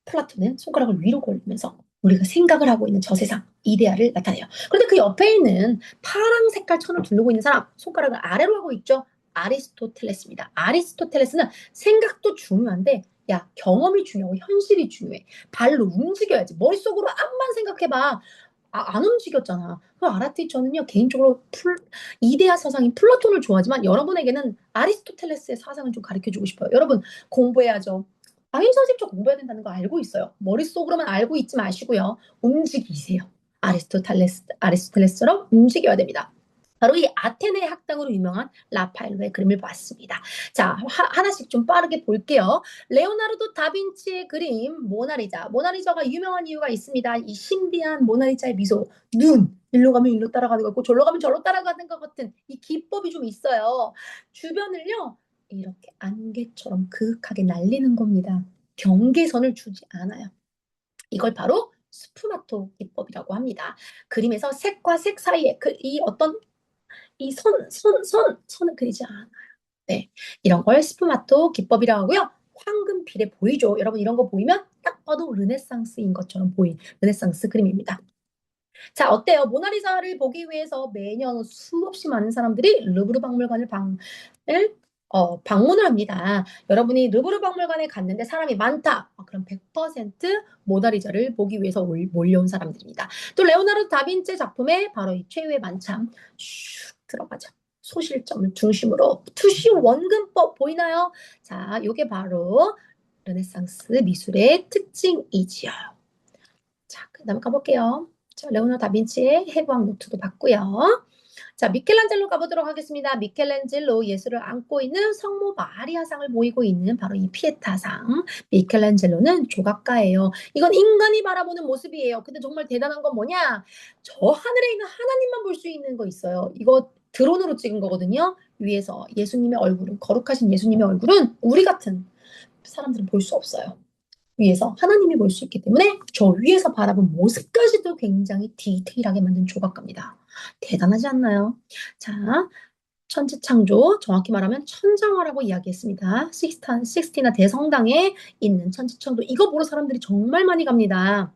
플라톤은 손가락을 위로 걸면서 우리가 생각을 하고 있는 저 세상, 이데아를 나타내요. 그런데 그 옆에 있는 파랑 색깔 천을 두르고 있는 사람, 손가락을 아래로 하고 있죠. 아리스토텔레스입니다. 아리스토텔레스는 생각도 중요한데, 야, 경험이 중요하고 현실이 중요해. 발로 움직여야지. 머릿속으로 암만 생각해봐. 안 움직였잖아. 그 아라티초는요, 개인적으로 이데아 서상인 플라톤을 좋아하지만 여러분에게는 아리스토텔레스의 사상을 좀 가르쳐주고 싶어요. 여러분, 공부해야죠. 당연히 선생님도 공부해야 된다는 거 알고 있어요. 머릿속으로만 알고 있지 마시고요. 움직이세요. 아리스토텔레스처럼 움직여야 됩니다. 바로 이 아테네 학당으로 유명한 라파엘로의 그림을 봤습니다. 자, 하나씩 좀 빠르게 볼게요. 레오나르도 다빈치의 그림 모나리자. 모나리자가 유명한 이유가 있습니다. 이 신비한 모나리자의 미소, 눈, 일로 가면 일로 따라가는 거 같고 절로 가면 절로 따라가는 것 같은 이 기법이 좀 있어요. 주변을요, 이렇게 안개처럼 그윽하게 날리는 겁니다. 경계선을 주지 않아요. 이걸 바로 스푸마토 기법이라고 합니다. 그림에서 색과 색 사이에 이 어떤 이 선을 그리지 않아요. 네. 이런 걸 스푸마토 기법이라고 하고요. 황금필에 보이죠? 여러분 이런 거 보이면 딱 봐도 르네상스인 것처럼 보인 르네상스 그림입니다. 자, 어때요? 모나리자를 보기 위해서 매년 수없이 많은 사람들이 루브르 박물관을 방문을 합니다. 여러분이 루브르 박물관에 갔는데 사람이 많다. 그럼 100% 모나리자를 보기 위해서 몰려온 사람들입니다. 또 레오나르도 다빈치 작품에 바로 이 최후의 만찬 슉 들어가죠. 소실점을 중심으로 투시 원근법 보이나요? 자, 이게 바로 르네상스 미술의 특징이지요. 자, 그 다음 가볼게요. 자, 레오나르도 다빈치의 해부학 노트도 봤고요. 자, 미켈란젤로 가보도록 하겠습니다. 미켈란젤로 예수를 안고 있는 성모 마리아상을 보이고 있는 바로 이 피에타상. 미켈란젤로는 조각가예요. 이건 인간이 바라보는 모습이에요. 근데 정말 대단한 건 뭐냐? 저 하늘에 있는 하나님만 볼 수 있는 거 있어요. 이거 드론으로 찍은 거거든요. 위에서 예수님의 얼굴은, 거룩하신 예수님의 얼굴은 우리 같은 사람들은 볼 수 없어요. 위에서 하나님이 볼 수 있기 때문에 저 위에서 바라본 모습까지도 굉장히 디테일하게 만든 조각가입니다. 대단하지 않나요? 자, 천지창조, 정확히 말하면 천장화라고 이야기했습니다. 식스티나 대성당에 있는 천지창조, 이거 보러 사람들이 정말 많이 갑니다.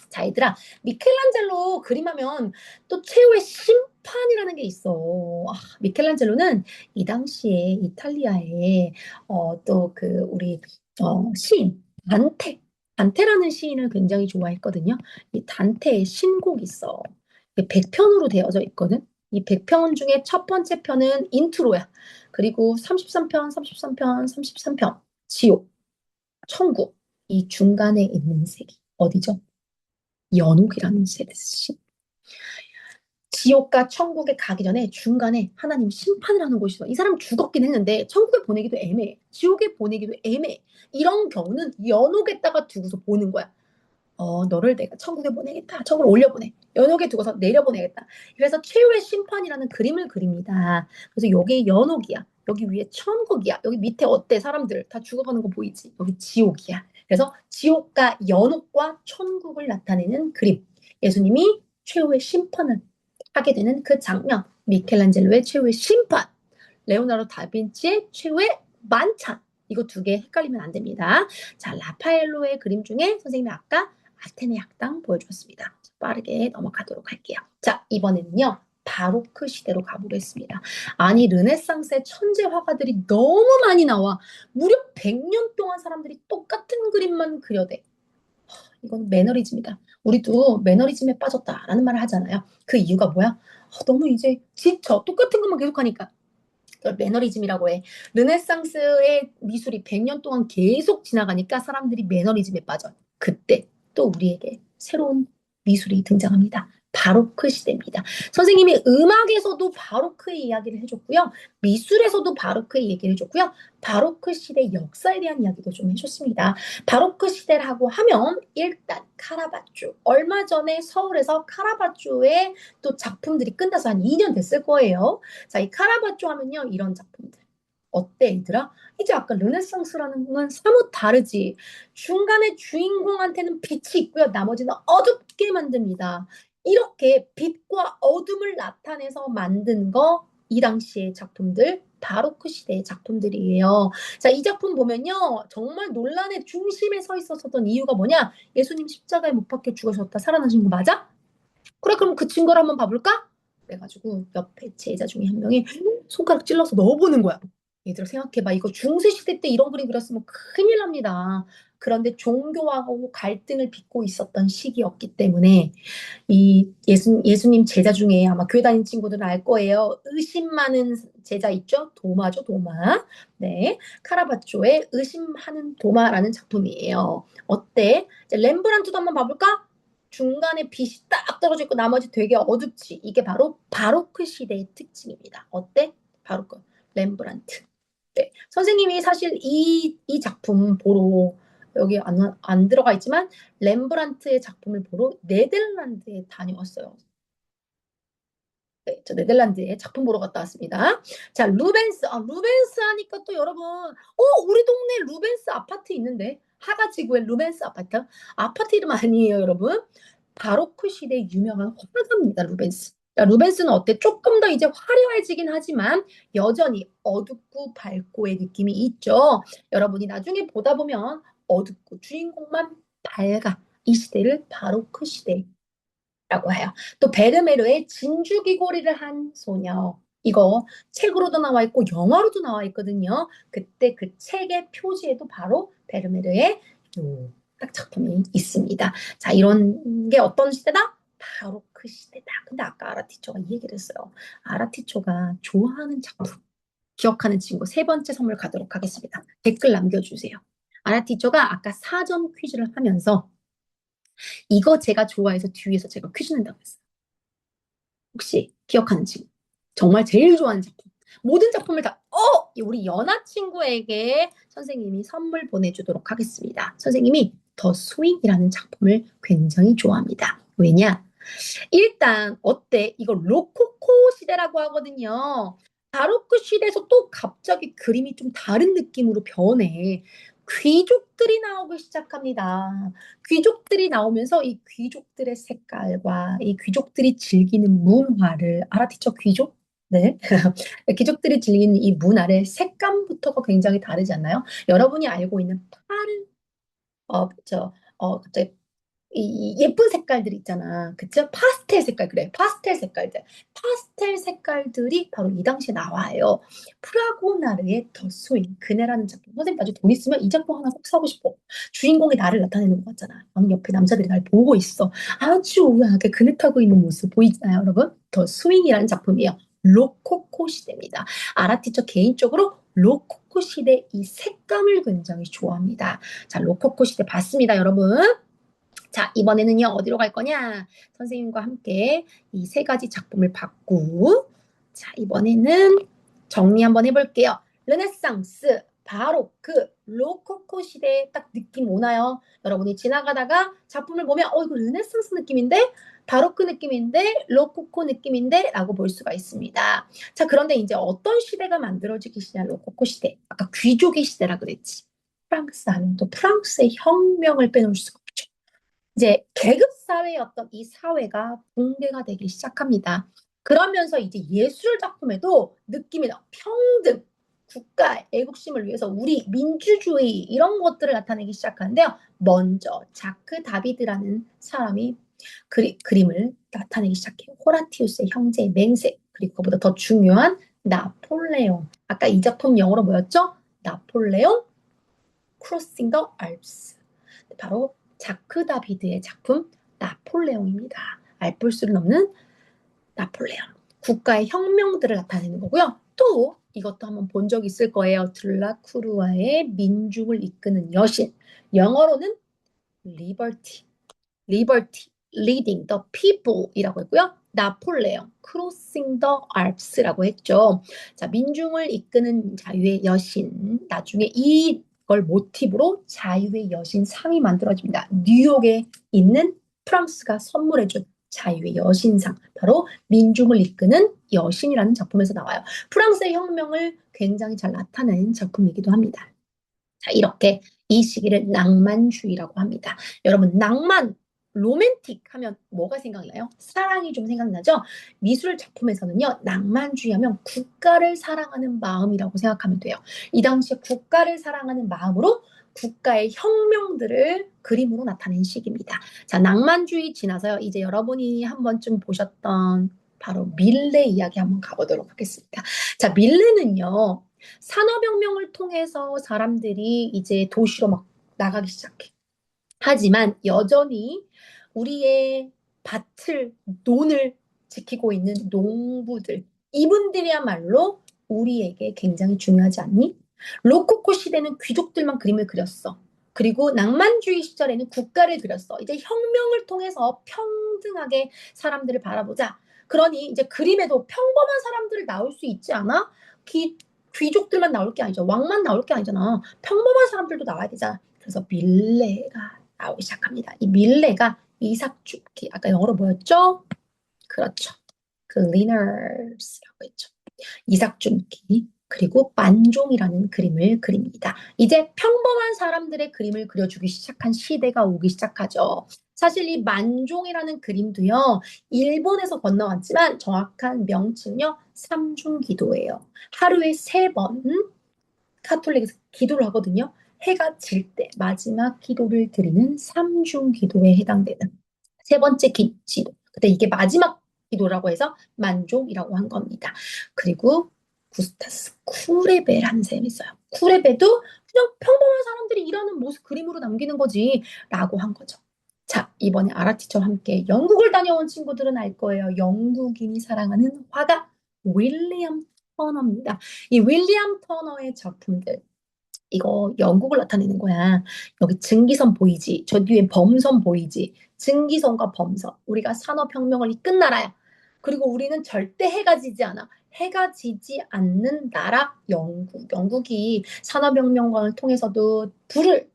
자, 얘들아, 미켈란젤로 그림하면 또 최후의 심판이라는 게 있어. 미켈란젤로는 이 당시에 이탈리아에 또 그 우리 시인 단테라는 시인을 굉장히 좋아했거든요. 이 단테의 신곡이 있어. 100편으로 되어져 있거든. 이 100편 중에 첫 번째 편은 인트로야. 그리고 33편, 33편, 33편, 지옥, 천국. 이 중간에 있는 색이 어디죠? 연옥이라는 시. 지옥과 천국에 가기 전에 중간에 하나님 심판을 하는 곳이 있어. 이 사람 죽었긴 했는데 천국에 보내기도 애매해. 지옥에 보내기도 애매해. 이런 경우는 연옥에다가 두고서 보는 거야. 너를 내가 천국에 보내겠다. 천국을 올려보내. 연옥에 두고서 내려보내겠다. 그래서 최후의 심판이라는 그림을 그립니다. 그래서 여기 연옥이야. 여기 위에 천국이야. 여기 밑에 어때? 사람들 다 죽어가는 거 보이지? 여기 지옥이야. 그래서 지옥과 연옥과 천국을 나타내는 그림. 예수님이 최후의 심판을 하게 되는 그 장면. 미켈란젤로의 최후의 심판. 레오나르도 다빈치의 최후의 만찬. 이거 두 개 헷갈리면 안 됩니다. 자, 라파엘로의 그림 중에 선생님이 아까 아테네 학당 보여주었습니다. 빠르게 넘어가도록 할게요. 자, 이번에는요. 바로크 시대로 가보겠습니다. 아니, 르네상스의 천재 화가들이 너무 많이 나와. 무려 100년 동안 사람들이 똑같은 그림만 그려대. 이건 매너리즘이다. 우리도 매너리즘에 빠졌다라는 말을 하잖아요. 그 이유가 뭐야? 너무 이제 지쳐. 똑같은 것만 계속하니까. 그걸 매너리즘이라고 해. 르네상스의 미술이 100년 동안 계속 지나가니까 사람들이 매너리즘에 빠져. 그때 또 우리에게 새로운 미술이 등장합니다. 바로크 시대입니다. 선생님이 음악에서도 바로크의 이야기를 해줬고요. 미술에서도 바로크의 얘기를 해줬고요. 바로크 시대 역사에 대한 이야기도 좀 해줬습니다. 바로크 시대라고 하면 일단 카라바주. 얼마 전에 서울에서 카라바주의 또 작품들이 끝나서 한 2년 됐을 거예요. 자, 이 카라바주 하면요. 이런 작품들. 어때, 얘들아? 이제 아까 르네상스라는 건 사뭇 다르지. 중간에 주인공한테는 빛이 있고요. 나머지는 어둡게 만듭니다. 이렇게 빛과 어둠을 나타내서 만든 거, 이 당시의 작품들 바로크 시대의 작품들이에요. 자, 이 작품 보면요. 정말 논란의 중심에 서 있었던 이유가 뭐냐? 예수님 십자가에 못 박혀 죽으셨다 살아나신 거 맞아? 그래, 그럼 그 증거를 한번 봐볼까? 그래가지고 옆에 제자 중에 한 명이 손가락 찔러서 넣어보는 거야. 얘들아 생각해봐. 이거 중세시대 때 이런 그림 그렸으면 큰일 납니다. 그런데 종교하고 갈등을 빚고 있었던 시기였기 때문에 이 예수님 제자 중에 아마 교회 다니는 친구들은 알 거예요. 의심 많은 제자 있죠? 도마죠, 도마. 네. 카라바초의 의심하는 도마라는 작품이에요. 어때? 이제 렘브란트도 한번 봐볼까? 중간에 빛이 딱 떨어져 있고 나머지 되게 어둡지. 이게 바로 바로크 시대의 특징입니다. 어때? 바로크 렘브란트. 네. 선생님이 사실 이 작품 보러 여기 안 들어가 있지만 렘브란트의 작품을 보러 네덜란드에 다녀왔어요. 네, 저 네덜란드에 작품 보러 갔다 왔습니다. 자, 루벤스. 루벤스 하니까 또 여러분, 우리 동네 루벤스 아파트 있는데. 하가지구의 루벤스 아파트. 아파트 이름 아니에요, 여러분. 바로크 시대 유명한 화가입니다, 루벤스. 자, 루벤스는 어때? 조금 더 이제 화려해지긴 하지만 여전히 어둡고 밝고의 느낌이 있죠. 여러분이 나중에 보다 보면 어둡고 주인공만 밝아. 이 시대를 바로크 시대라고 해요. 또 베르메르의 진주귀고리를 한 소녀. 이거 책으로도 나와 있고 영화로도 나와 있거든요. 그때 그 책의 표지에도 바로 베르메르의 딱 작품이 있습니다. 자, 이런 게 어떤 시대다? 바로 그 시대다. 근데 아까 아라티초가 이 얘기를 했어요. 아라티초가 좋아하는 작품, 기억하는 친구 세 번째 선물 가도록 하겠습니다. 댓글 남겨주세요. 아라티초가 아까 사전 퀴즈를 하면서 이거 제가 좋아해서 뒤에서 제가 퀴즈 낸다고 했어요. 혹시 기억하는 친구? 정말 제일 좋아하는 작품. 모든 작품을 다, 우리 연아 친구에게 선생님이 선물 보내주도록 하겠습니다. 선생님이 더 스윙이라는 작품을 굉장히 좋아합니다. 왜냐? 일단 어때? 이거 로코코 시대라고 하거든요. 바로크 시대에서 또 갑자기 그림이 좀 다른 느낌으로 변해. 귀족들이 나오기 시작합니다. 귀족들이 나오면서 이 귀족들의 색깔과 이 귀족들이 즐기는 문화를 알아듣죠? 귀족? 네. 귀족들이 즐기는 이 문화의 색감부터가 굉장히 다르지 않나요? 여러분이 알고 있는 파른, 갑자기 이 예쁜 색깔들 있잖아. 그쵸? 파스텔 색깔, 그래. 파스텔 색깔들. 파스텔 색깔들이 바로 이 당시에 나와요. 프라고나르의 더 스윙. 그네라는 작품. 선생님 나중에 돈 있으면 이 작품 하나 꼭 사고 싶어. 주인공이 나를 나타내는 것 같잖아. 옆에 남자들이 날 보고 있어. 아주 우아하게 그네 타고 있는 모습 보이잖아요, 여러분? 더 스윙이라는 작품이에요. 로코코 시대입니다. 아라티처 개인적으로 로코코 시대 이 색감을 굉장히 좋아합니다. 자, 로코코 시대 봤습니다, 여러분. 자, 이번에는요, 어디로 갈 거냐? 선생님과 함께 이 세 가지 작품을 봤고, 자, 이번에는 정리 한번 해볼게요. 르네상스, 바로크, 로코코 시대에 딱 느낌 오나요? 여러분이 지나가다가 작품을 보면, 이거 르네상스 느낌인데? 바로크 느낌인데? 로코코 느낌인데? 라고 볼 수가 있습니다. 자, 그런데 이제 어떤 시대가 만들어지기 시작, 로코코 시대. 아까 귀족의 시대라 그랬지. 프랑스 하면 또 프랑스의 혁명을 빼놓을 수가 없죠. 이제 계급 사회였던 이 사회가 붕괴가 되기 시작합니다. 그러면서 이제 예술 작품에도 느낌이 평등, 국가, 애국심을 위해서 우리 민주주의 이런 것들을 나타내기 시작하는데요. 먼저 자크 다비드라는 사람이 그림을 나타내기 시작해요. 호라티우스의 형제 맹세, 그리고 그보다 더 중요한 나폴레옹. 아까 이 작품 영어로 뭐였죠? 나폴레옹 크로싱 더 알프스. 바로 자크 다비드의 작품 나폴레옹입니다. 알프스를 넘는 나폴레옹. 국가의 혁명들을 나타내는 거고요. 또 이것도 한번 본 적 있을 거예요. 들라크루아의 민중을 이끄는 여신. 영어로는 liberty, leading the people이라고 했고요. 나폴레옹, crossing the Alps라고 했죠. 자, 민중을 이끄는 자유의 여신. 나중에 이걸 모티브로 자유의 여신 상이 만들어집니다. 뉴욕에 있는 프랑스가 선물해준 자유의 여신상. 바로 민중을 이끄는 여신이라는 작품에서 나와요. 프랑스의 혁명을 굉장히 잘 나타낸 작품이기도 합니다. 자, 이렇게 이 시기를 낭만주의라고 합니다. 여러분, 낭만 로맨틱 하면 뭐가 생각나요? 사랑이 좀 생각나죠? 미술 작품에서는요, 낭만주의 하면 국가를 사랑하는 마음이라고 생각하면 돼요. 이 당시에 국가를 사랑하는 마음으로 국가의 혁명들을 그림으로 나타낸 시기입니다. 자, 낭만주의 지나서요, 이제 여러분이 한 번쯤 보셨던 바로 밀레 이야기 한번 가보도록 하겠습니다. 자, 밀레는요, 산업혁명을 통해서 사람들이 이제 도시로 막 나가기 시작해. 하지만 여전히 우리의 밭을, 논을 지키고 있는 농부들, 이분들이야말로 우리에게 굉장히 중요하지 않니? 로코코 시대는 귀족들만 그림을 그렸어. 그리고 낭만주의 시절에는 국가를 그렸어. 이제 혁명을 통해서 평등하게 사람들을 바라보자. 그러니 이제 그림에도 평범한 사람들을 나올 수 있지 않아? 귀족들만 나올 게 아니죠. 왕만 나올 게 아니잖아. 평범한 사람들도 나와야 되잖아. 그래서 밀레가 나오기 시작합니다. 이 밀레가 이삭죽기, 아까 영어로 뭐였죠? 그렇죠. Gleaners라고 했죠. 이삭죽기, 그리고 만종이라는 그림을 그립니다. 이제 평범한 사람들의 그림을 그려주기 시작한 시대가 오기 시작하죠. 사실 이 만종이라는 그림도요, 일본에서 건너왔지만 정확한 명칭은요, 삼중기도예요. 하루에 3번 카톨릭에서 기도를 하거든요. 해가 질 때 마지막 기도를 드리는 삼중 기도에 해당되는 세 번째 기도. 근데 이게 마지막 기도라고 해서 만종이라고 한 겁니다. 그리고 구스타스 쿠레베라는 사람이 있어요. 쿠레베도 그냥 평범한 사람들이 일하는 모습 그림으로 남기는 거지 라고 한 거죠. 자, 이번에 아라티처와 함께 영국을 다녀온 친구들은 알 거예요. 영국인이 사랑하는 화가 윌리엄 터너입니다. 이 윌리엄 터너의 작품들, 이거 영국을 나타내는 거야. 여기 증기선 보이지? 저 뒤에 범선 보이지? 증기선과 범선. 우리가 산업혁명을 이끈 나라야. 그리고 우리는 절대 해가 지지 않아. 해가 지지 않는 나라 영국. 영국이 산업혁명을 통해서도 불을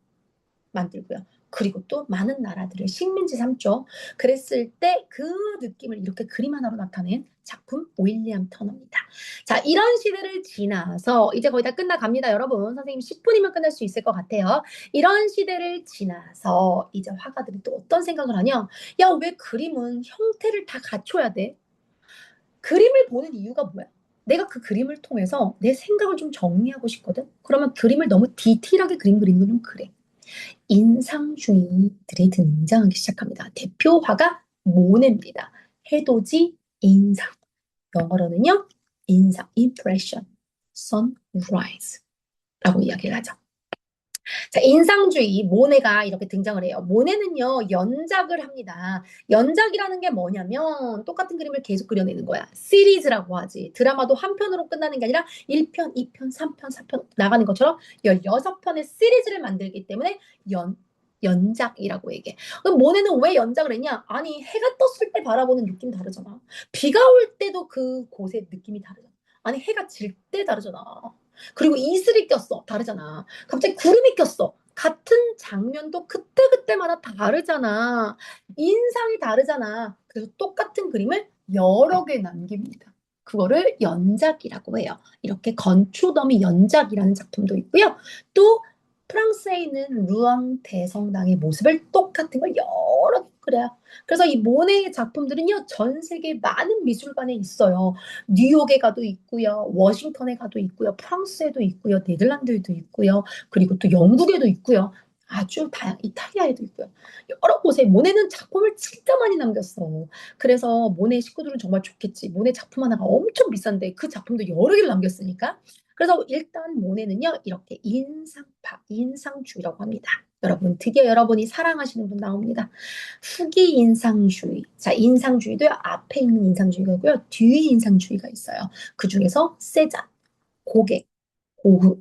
만들고요. 그리고 또 많은 나라들을 식민지 삼죠. 그랬을 때 그 느낌을 이렇게 그림 하나로 나타낸 작품 윌리엄 터너입니다. 자, 이런 시대를 지나서 이제 거의 다 끝나갑니다, 여러분. 선생님 10분이면 끝날 수 있을 것 같아요. 이런 시대를 지나서 이제 화가들이 또 어떤 생각을 하냐? 야, 왜 그림은 형태를 다 갖춰야 돼? 그림을 보는 이유가 뭐야? 내가 그 그림을 통해서 내 생각을 좀 정리하고 싶거든? 그러면 그림을 너무 디테일하게 그리는 건 좀 그래. 인상주의들이 등장하기 시작합니다. 대표화가 모네입니다. 해돋이 인상. 영어로는요, 인상, impression, sunrise라고 이야기를 하죠. 자, 인상주의, 모네가 이렇게 등장을 해요. 모네는요, 연작을 합니다. 연작이라는 게 뭐냐면, 똑같은 그림을 계속 그려내는 거야. 시리즈라고 하지. 드라마도 한 편으로 끝나는 게 아니라 1편, 2편, 3편, 4편 나가는 것처럼 16편의 시리즈를 만들기 때문에 연작이라고 얘기해. 그럼 모네는 왜 연작을 했냐? 아니, 해가 떴을 때 바라보는 느낌 다르잖아. 비가 올 때도 그 곳의 느낌이 다르잖아. 아니, 해가 질 때 다르잖아. 그리고 이슬이 꼈어. 다르잖아. 갑자기 구름이 꼈어. 같은 장면도 그때그때마다 다르잖아. 인상이 다르잖아. 그래서 똑같은 그림을 여러 개 남깁니다. 그거를 연작이라고 해요. 이렇게 건초더미 연작이라는 작품도 있고요. 또 프랑스에 있는 루앙 대성당의 모습을 똑같은 걸 여러 개 그려요. 그래서 이 모네의 작품들은요, 전 세계 많은 미술관에 있어요. 뉴욕에 가도 있고요, 워싱턴에 가도 있고요, 프랑스에도 있고요, 네덜란드에도 있고요, 그리고 또 영국에도 있고요. 아주 이탈리아에도 있고요. 여러 곳에 모네는 작품을 진짜 많이 남겼어. 그래서 모네 식구들은 정말 좋겠지. 모네 작품 하나가 엄청 비싼데 그 작품도 여러 개를 남겼으니까. 그래서 일단 모네는요, 이렇게 인상주의라고 합니다. 여러분, 드디어 여러분이 사랑하시는 분 나옵니다. 후기 인상주의. 자, 인상주의도 앞에 있는 인상주의가 있고요, 뒤에 인상주의가 있어요. 그 중에서 세잔, 고개, 고흐,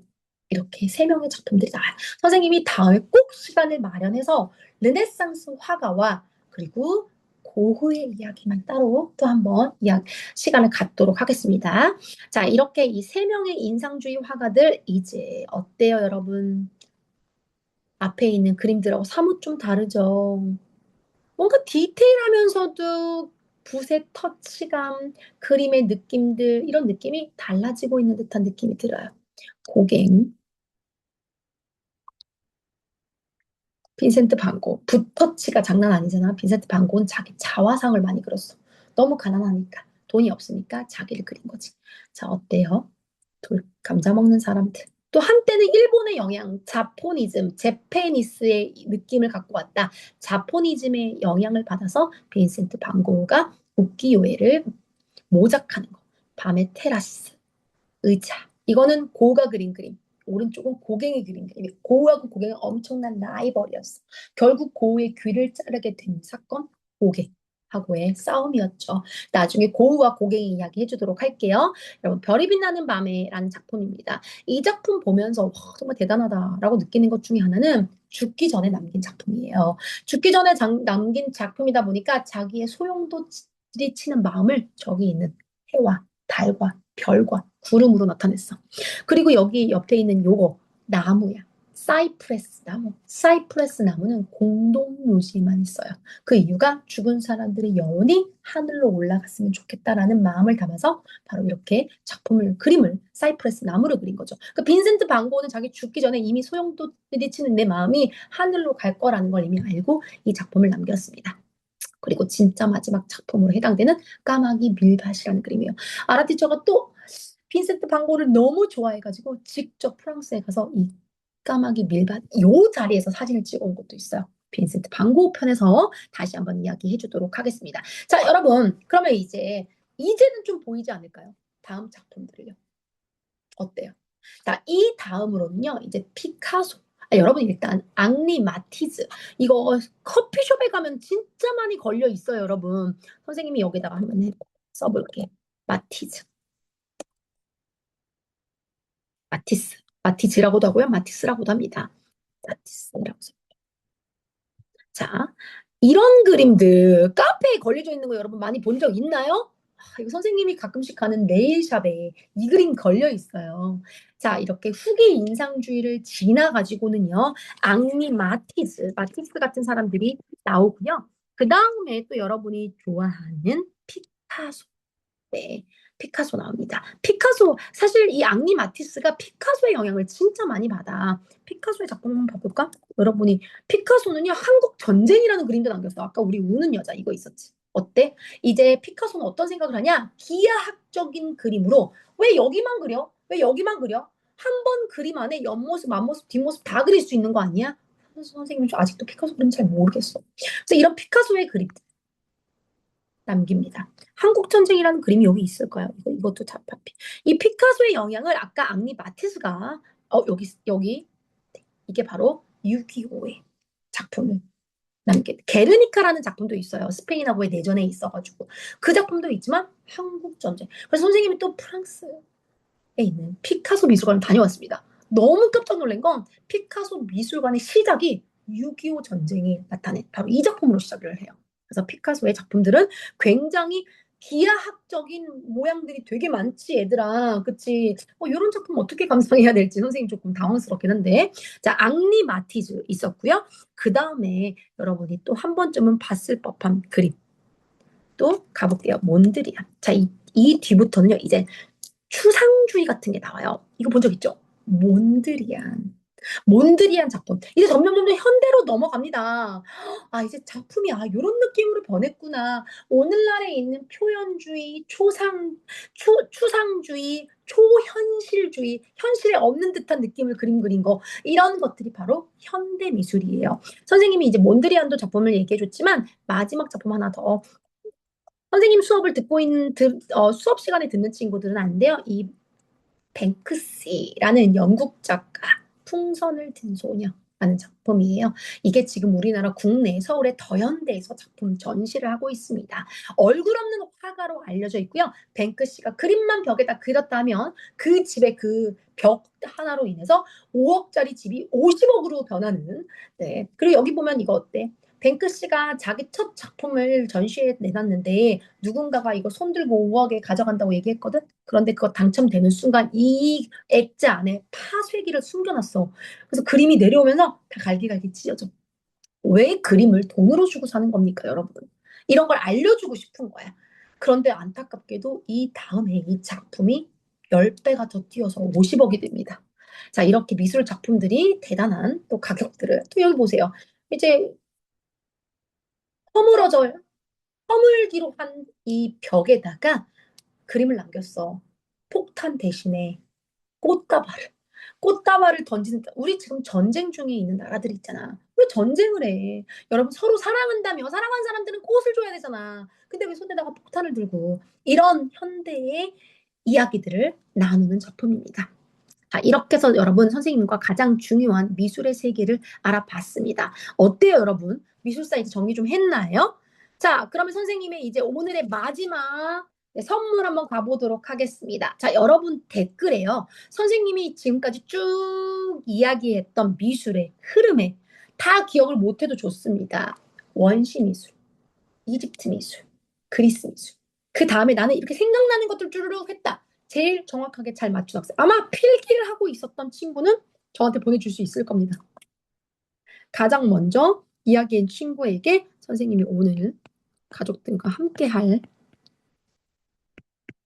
이렇게 3명의 작품들이 나와요. 선생님이 다음에 꼭 시간을 마련해서 르네상스 화가와 그리고 고흐의 이야기만 따로 또 한번 시간을 갖도록 하겠습니다. 자, 이렇게 이 3명의 인상주의 화가들 이제 어때요, 여러분? 앞에 있는 그림들하고 사뭇 좀 다르죠? 뭔가 디테일하면서도 붓의 터치감, 그림의 느낌들, 이런 느낌이 달라지고 있는 듯한 느낌이 들어요. 고갱, 빈센트 반 고. 붓터치가 장난 아니잖아. 빈센트 반 고는 자기 자화상을 많이 그렸어. 너무 가난하니까. 돈이 없으니까 자기를 그린 거지. 자, 어때요? 감자 먹는 사람들. 또 한때는 일본의 영향, 자포니즘, 제페니스의 느낌을 갖고 왔다. 자포니즘의 영향을 받아서 빈센트 반 고흐가 우키요에를 모작하는 거. 밤의 테라스, 의자. 이거는 고흐가 그린 그림. 오른쪽은 고갱이 그린 그림. 고흐하고 고갱은 엄청난 라이벌이었어. 결국 고흐의 귀를 자르게 된 사건, 고갱하고의 싸움이었죠. 나중에 고흐와 고갱이 이야기 해주도록 할게요. 여러분, 별이 빛나는 밤에라는 작품입니다. 이 작품 보면서 와, 정말 대단하다라고 느끼는 것 중에 하나는 죽기 전에 남긴 작품이에요. 죽기 전에 남긴 작품이다 보니까 자기의 소용도 지리치는 마음을 저기 있는 해와 달과 별과 구름으로 나타냈어. 그리고 여기 옆에 있는 요거 나무야. 사이프레스 나무. 사이프레스 나무는 공동묘지만 있어요. 그 이유가 죽은 사람들이 영원히 하늘로 올라갔으면 좋겠다라는 마음을 담아서 바로 이렇게 그림을 사이프레스 나무를 그린 거죠. 그 빈센트 반 고흐는 자기 죽기 전에 이미 소용돌이 치는 내 마음이 하늘로 갈 거라는 걸 이미 알고 이 작품을 남겼습니다. 그리고 진짜 마지막 작품으로 해당되는 까마귀 밀밭이라는 그림이에요. 아라티처가 또 빈센트 반 고흐를 너무 좋아해가지고 직접 프랑스에 가서 이 까마귀 밀밭 요 자리에서 사진을 찍어온 것도 있어요. 빈센트 반 고흐 편에서 다시 한번 이야기해 주도록 하겠습니다. 자, 여러분, 그러면 이제는 좀 보이지 않을까요? 다음 작품들을요. 어때요? 자, 이 다음으로는요, 이제 피카소. 여러분 일단 앙리 마티즈 이거 커피숍에 가면 진짜 많이 걸려 있어요, 여러분. 선생님이 여기다가 한번 써볼게. 마티즈, 마티즈라고도 하고요, 마티스라고도 합니다. 마티스라고 써. 자, 이런 그림들 카페에 걸려져 있는 거 여러분 많이 본 적 있나요? 이거 선생님이 가끔씩 가는 네일샵에 이 그림 걸려 있어요. 자, 이렇게 후기 인상주의를 지나가지고는요, 앙리 마티즈 같은 사람들이 나오고요. 그 다음에 또 여러분이 좋아하는 피카소. 네, 피카소 나옵니다. 피카소, 사실 이 앙리 마티스가 피카소의 영향을 진짜 많이 받아. 피카소의 작품 한번 봐볼까? 여러분이, 피카소는요, 한국 전쟁이라는 그림도 남겼어. 아까 우리 우는 여자 이거 있었지. 어때? 이제 피카소는 어떤 생각을 하냐? 기하학적인 그림으로, 왜 여기만 그려? 왜 여기만 그려? 한 번 그림 안에 옆모습, 앞모습, 뒷모습 다 그릴 수 있는 거 아니야? 선생님 아직도 피카소 그림 잘 모르겠어. 그래서 이런 피카소의 그림 남깁니다. 한국전쟁이라는 그림이 여기 있을 거예요. 이것도 잡파피. 이 피카소의 영향을 아까 앙리 마티스가 여기 이게 바로 6.25의 작품을 게르니카라는 작품도 있어요. 스페인하고의 내전에 있어가지고 그 작품도 있지만 한국전쟁. 그래서 선생님이 또 프랑스에 있는 피카소 미술관을 다녀왔습니다. 너무 깜짝 놀란 건 피카소 미술관의 시작이 6.25 전쟁이 나타낸 바로 이 작품으로 시작을 해요. 그래서 피카소의 작품들은 굉장히 기하학적인 모양들이 되게 많지, 얘들아. 그치? 이런 작품 어떻게 감상해야 될지 선생님 조금 당황스럽긴 한데. 자, 앙리 마티즈 있었고요. 그 다음에 여러분이 또 한 번쯤은 봤을 법한 그림. 또 가볼게요. 몬드리안. 자, 이 뒤부터는요, 이제 추상주의 같은 게 나와요. 이거 본 적 있죠? 몬드리안 작품. 이제 점점 현대로 넘어갑니다. 이제 작품이 이런 느낌으로 변했구나. 오늘날에 있는 표현주의, 추상주의, 초현실주의, 현실에 없는 듯한 느낌을 그린 거, 이런 것들이 바로 현대 미술이에요. 선생님이 이제 몬드리안도 작품을 얘기해줬지만 마지막 작품 하나 더. 선생님 수업을 듣고 있는 수업 시간에 듣는 친구들은 아닌데요. 이 뱅크시라는 영국 작가 풍선을 든 소녀라는 작품이에요. 이게 지금 우리나라 국내 서울의 더현대에서 작품 전시를 하고 있습니다. 얼굴 없는 화가로 알려져 있고요. 뱅크시가 그림만 벽에다 그렸다면 그 집의 그 벽 하나로 인해서 5억짜리 집이 50억으로 변하는. 네. 그리고 여기 보면 이거 어때? 뱅크시가 자기 첫 작품을 전시에 내놨는데 누군가가 이거 손들고 5억에 가져간다고 얘기했거든. 그런데 그거 당첨되는 순간 이 액자 안에 파쇄기를 숨겨놨어. 그래서 그림이 내려오면서 다 갈기갈기 찢어져. 왜 그림을 돈으로 주고 사는 겁니까, 여러분? 이런 걸 알려주고 싶은 거야. 그런데 안타깝게도 이 다음에 이 작품이 10배가 더 뛰어서 50억이 됩니다. 자, 이렇게 미술 작품들이 대단한 또 가격들을, 또 여기 보세요. 이제 허물어져 허물기로 한 이 벽에다가 그림을 남겼어. 폭탄 대신에 꽃다발을. 꽃다발을 던지는, 우리 지금 전쟁 중에 있는 나라들 있잖아. 왜 전쟁을 해? 여러분 서로 사랑한다며. 사랑하는 사람들은 꽃을 줘야 되잖아. 근데 왜 손에다가 폭탄을 들고. 이런 현대의 이야기들을 나누는 작품입니다. 자, 이렇게 해서 여러분 선생님과 가장 중요한 미술의 세계를 알아봤습니다. 어때요, 여러분? 미술사 이제 정리 좀 했나요? 자, 그러면 선생님의 이제 오늘의 마지막 선물 한번 가보도록 하겠습니다. 자, 여러분 댓글에요. 선생님이 지금까지 쭉 이야기했던 미술의 흐름에 다 기억을 못해도 좋습니다. 원시 미술, 이집트 미술, 그리스 미술. 그 다음에 나는 이렇게 생각나는 것들 쭈르륵 했다. 제일 정확하게 잘 맞춘 학생. 아마 필기를 하고 있었던 친구는 저한테 보내줄 수 있을 겁니다. 가장 먼저 이야기한 친구에게 선생님이 오늘 가족들과 함께 할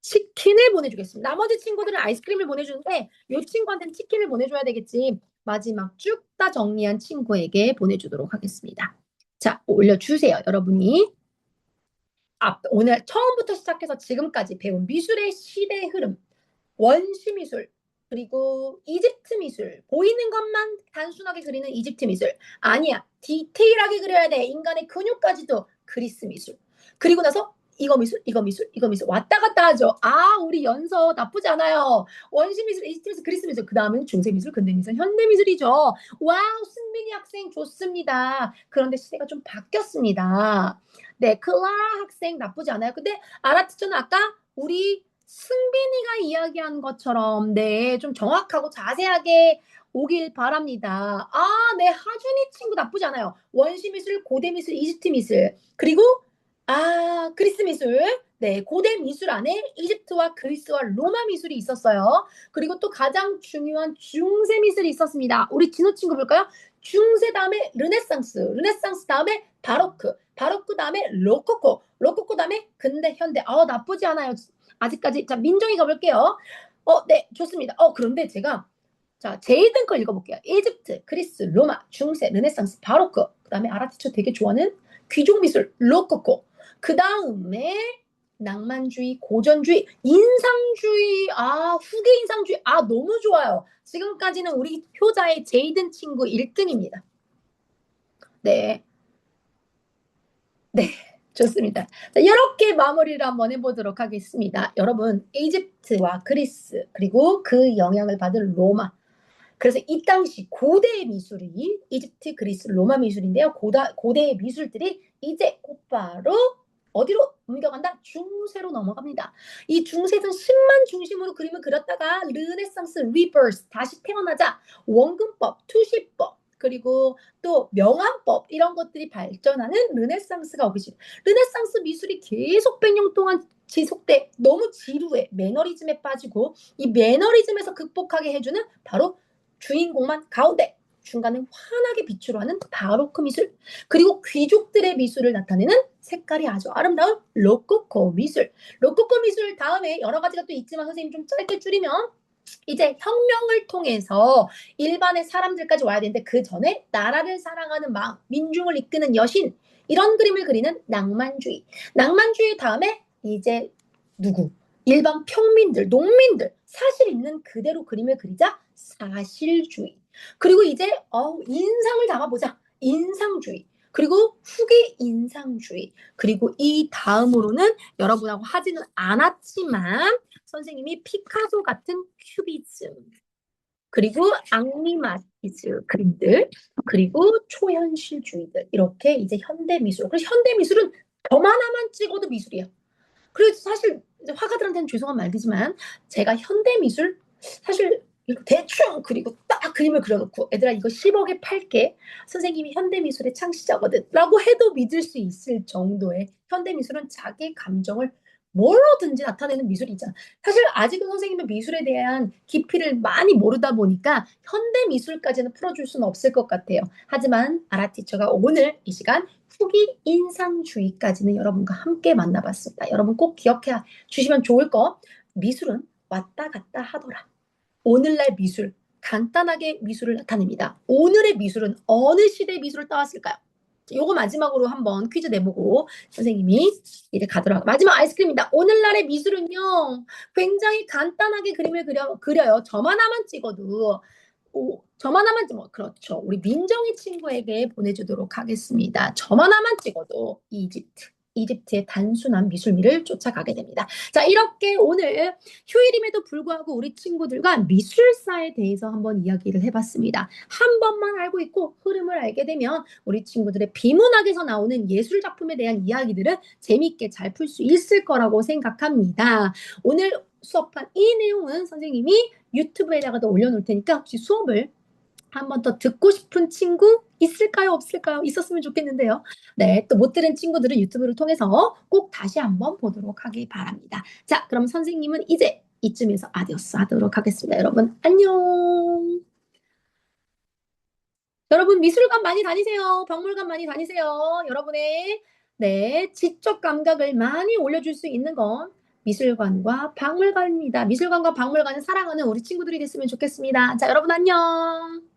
치킨을 보내주겠습니다. 나머지 친구들은 아이스크림을 보내주는데 이 친구한테는 치킨을 보내줘야 되겠지. 마지막 쭉 다 정리한 친구에게 보내주도록 하겠습니다. 자, 올려주세요. 여러분이 오늘 처음부터 시작해서 지금까지 배운 미술의 시대 흐름, 원시 미술, 그리고 이집트 미술, 보이는 것만 단순하게 그리는 이집트 미술. 아니야, 디테일하게 그려야 돼. 인간의 근육까지도. 그리스 미술. 그리고 나서 이거 미술, 이거 미술, 이거 미술 왔다 갔다 하죠. 아, 우리 연서 나쁘지 않아요. 원시 미술, 이집트 미술, 그리스 미술. 그 다음은 중세 미술, 근대 미술, 현대 미술이죠. 와우, 승민이 학생 좋습니다. 그런데 시대가 좀 바뀌었습니다. 네, 클라라 학생 나쁘지 않아요. 근데 아라티처는 아까 우리 승빈이가 이야기한 것처럼 네, 좀 정확하고 자세하게 오길 바랍니다. 아, 네, 하준이 친구 나쁘지 않아요. 원시 미술, 고대 미술, 이집트 미술. 그리고 그리스 미술. 네, 고대 미술 안에 이집트와 그리스와 로마 미술이 있었어요. 그리고 또 가장 중요한 중세 미술이 있었습니다. 우리 진호 친구 볼까요? 중세 다음에 르네상스, 르네상스 다음에 바로크, 바로크 다음에 로코코, 로코코 다음에 근대, 현대. 나쁘지 않아요. 아직까지. 자, 민정이 가볼게요. 네, 좋습니다. 그런데 제가 자, 제이든 걸 읽어볼게요. 이집트, 그리스, 로마, 중세, 르네상스, 바로크. 그 다음에 아라티처 되게 좋아하는 귀족 미술, 로코코. 그 다음에 낭만주의, 고전주의, 인상주의, 후기 인상주의. 너무 좋아요. 지금까지는 우리 효자의 제이든 친구 1등입니다. 네. 네. 좋습니다. 자, 이렇게 마무리를 한번 해보도록 하겠습니다. 여러분, 이집트와 그리스, 그리고 그 영향을 받은 로마. 그래서 이 당시 고대의 미술이 이집트, 그리스, 로마 미술인데요. 고대의 미술들이 이제 곧바로 어디로 옮겨간다? 중세로 넘어갑니다. 이 중세는 10만 중심으로 그림을 그렸다가 르네상스, 리버스, 다시 태어나자 원근법, 투시법, 그리고 또 명암법 이런 것들이 발전하는 르네상스가 오기 시작. 르네상스 미술이 계속 100년 동안 지속돼 너무 지루해. 매너리즘에 빠지고 이 매너리즘에서 극복하게 해주는 바로 주인공만 가운데 중간은 환하게 빛으로 하는 바로크 미술, 그리고 귀족들의 미술을 나타내는 색깔이 아주 아름다운 로코코 미술. 로코코 미술 다음에 여러 가지가 또 있지만 선생님 좀 짧게 줄이면 이제 혁명을 통해서 일반의 사람들까지 와야 되는데 그 전에 나라를 사랑하는 마음, 민중을 이끄는 여신, 이런 그림을 그리는 낭만주의. 낭만주의 다음에 이제 누구? 일반 평민들, 농민들, 사실 있는 그대로 그림을 그리자 사실주의. 그리고 이제 인상을 담아보자. 인상주의. 그리고 후기 인상주의. 그리고 이 다음으로는 여러분하고 하지는 않았지만 선생님이 피카소 같은 큐비즘, 그리고 앙리마티즈 그림들, 그리고 초현실주의들, 이렇게 이제 현대미술. 그래서 현대미술은 저만 하나만 찍어도 미술이야. 그래서 사실 화가들한테는 죄송한 말이지만 제가 현대미술 사실 대충 그리고 딱 그림을 그려놓고 애들아 이거 10억에 팔게, 선생님이 현대미술의 창시자거든 라고 해도 믿을 수 있을 정도의 현대미술은 자기 감정을 뭐로든지 나타내는 미술이잖아. 사실 아직은 선생님은 미술에 대한 깊이를 많이 모르다 보니까 현대미술까지는 풀어줄 수는 없을 것 같아요. 하지만 아라티처가 오늘 이 시간 후기 인상주의까지는 여러분과 함께 만나봤습니다. 여러분 꼭 기억해 주시면 좋을 거, 미술은 왔다 갔다 하더라. 오늘날 미술 간단하게 미술을 나타냅니다. 오늘의 미술은 어느 시대의 미술을 따왔을까요? 요거 마지막으로 한번 퀴즈 내보고 선생님이 이제 가도록 마지막 아이스크림입니다. 오늘날의 미술은요, 굉장히 간단하게 그림을 그려요. 점 하나만 찍어도. 점 하나만 그렇죠. 우리 민정이 친구에게 보내주도록 하겠습니다. 점 하나만 찍어도 이집트의 단순한 미술미를 쫓아가게 됩니다. 자, 이렇게 오늘 휴일임에도 불구하고 우리 친구들과 미술사에 대해서 한번 이야기를 해봤습니다. 한 번만 알고 있고 흐름을 알게 되면 우리 친구들의 비문학에서 나오는 예술 작품에 대한 이야기들은 재미있게 잘 풀 수 있을 거라고 생각합니다. 오늘 수업한 이 내용은 선생님이 유튜브에다가도 올려놓을 테니까 혹시 수업을 한 번 더 듣고 싶은 친구 있을까요? 없을까요? 있었으면 좋겠는데요. 네, 또 못 들은 친구들은 유튜브를 통해서 꼭 다시 한번 보도록 하기 바랍니다. 자, 그럼 선생님은 이제 이쯤에서 아디오스 하도록 하겠습니다. 여러분, 안녕. 여러분, 미술관 많이 다니세요. 박물관 많이 다니세요. 여러분의 지적 감각을 많이 올려줄 수 있는 건 미술관과 박물관입니다. 미술관과 박물관을 사랑하는 우리 친구들이 됐으면 좋겠습니다. 자, 여러분 안녕.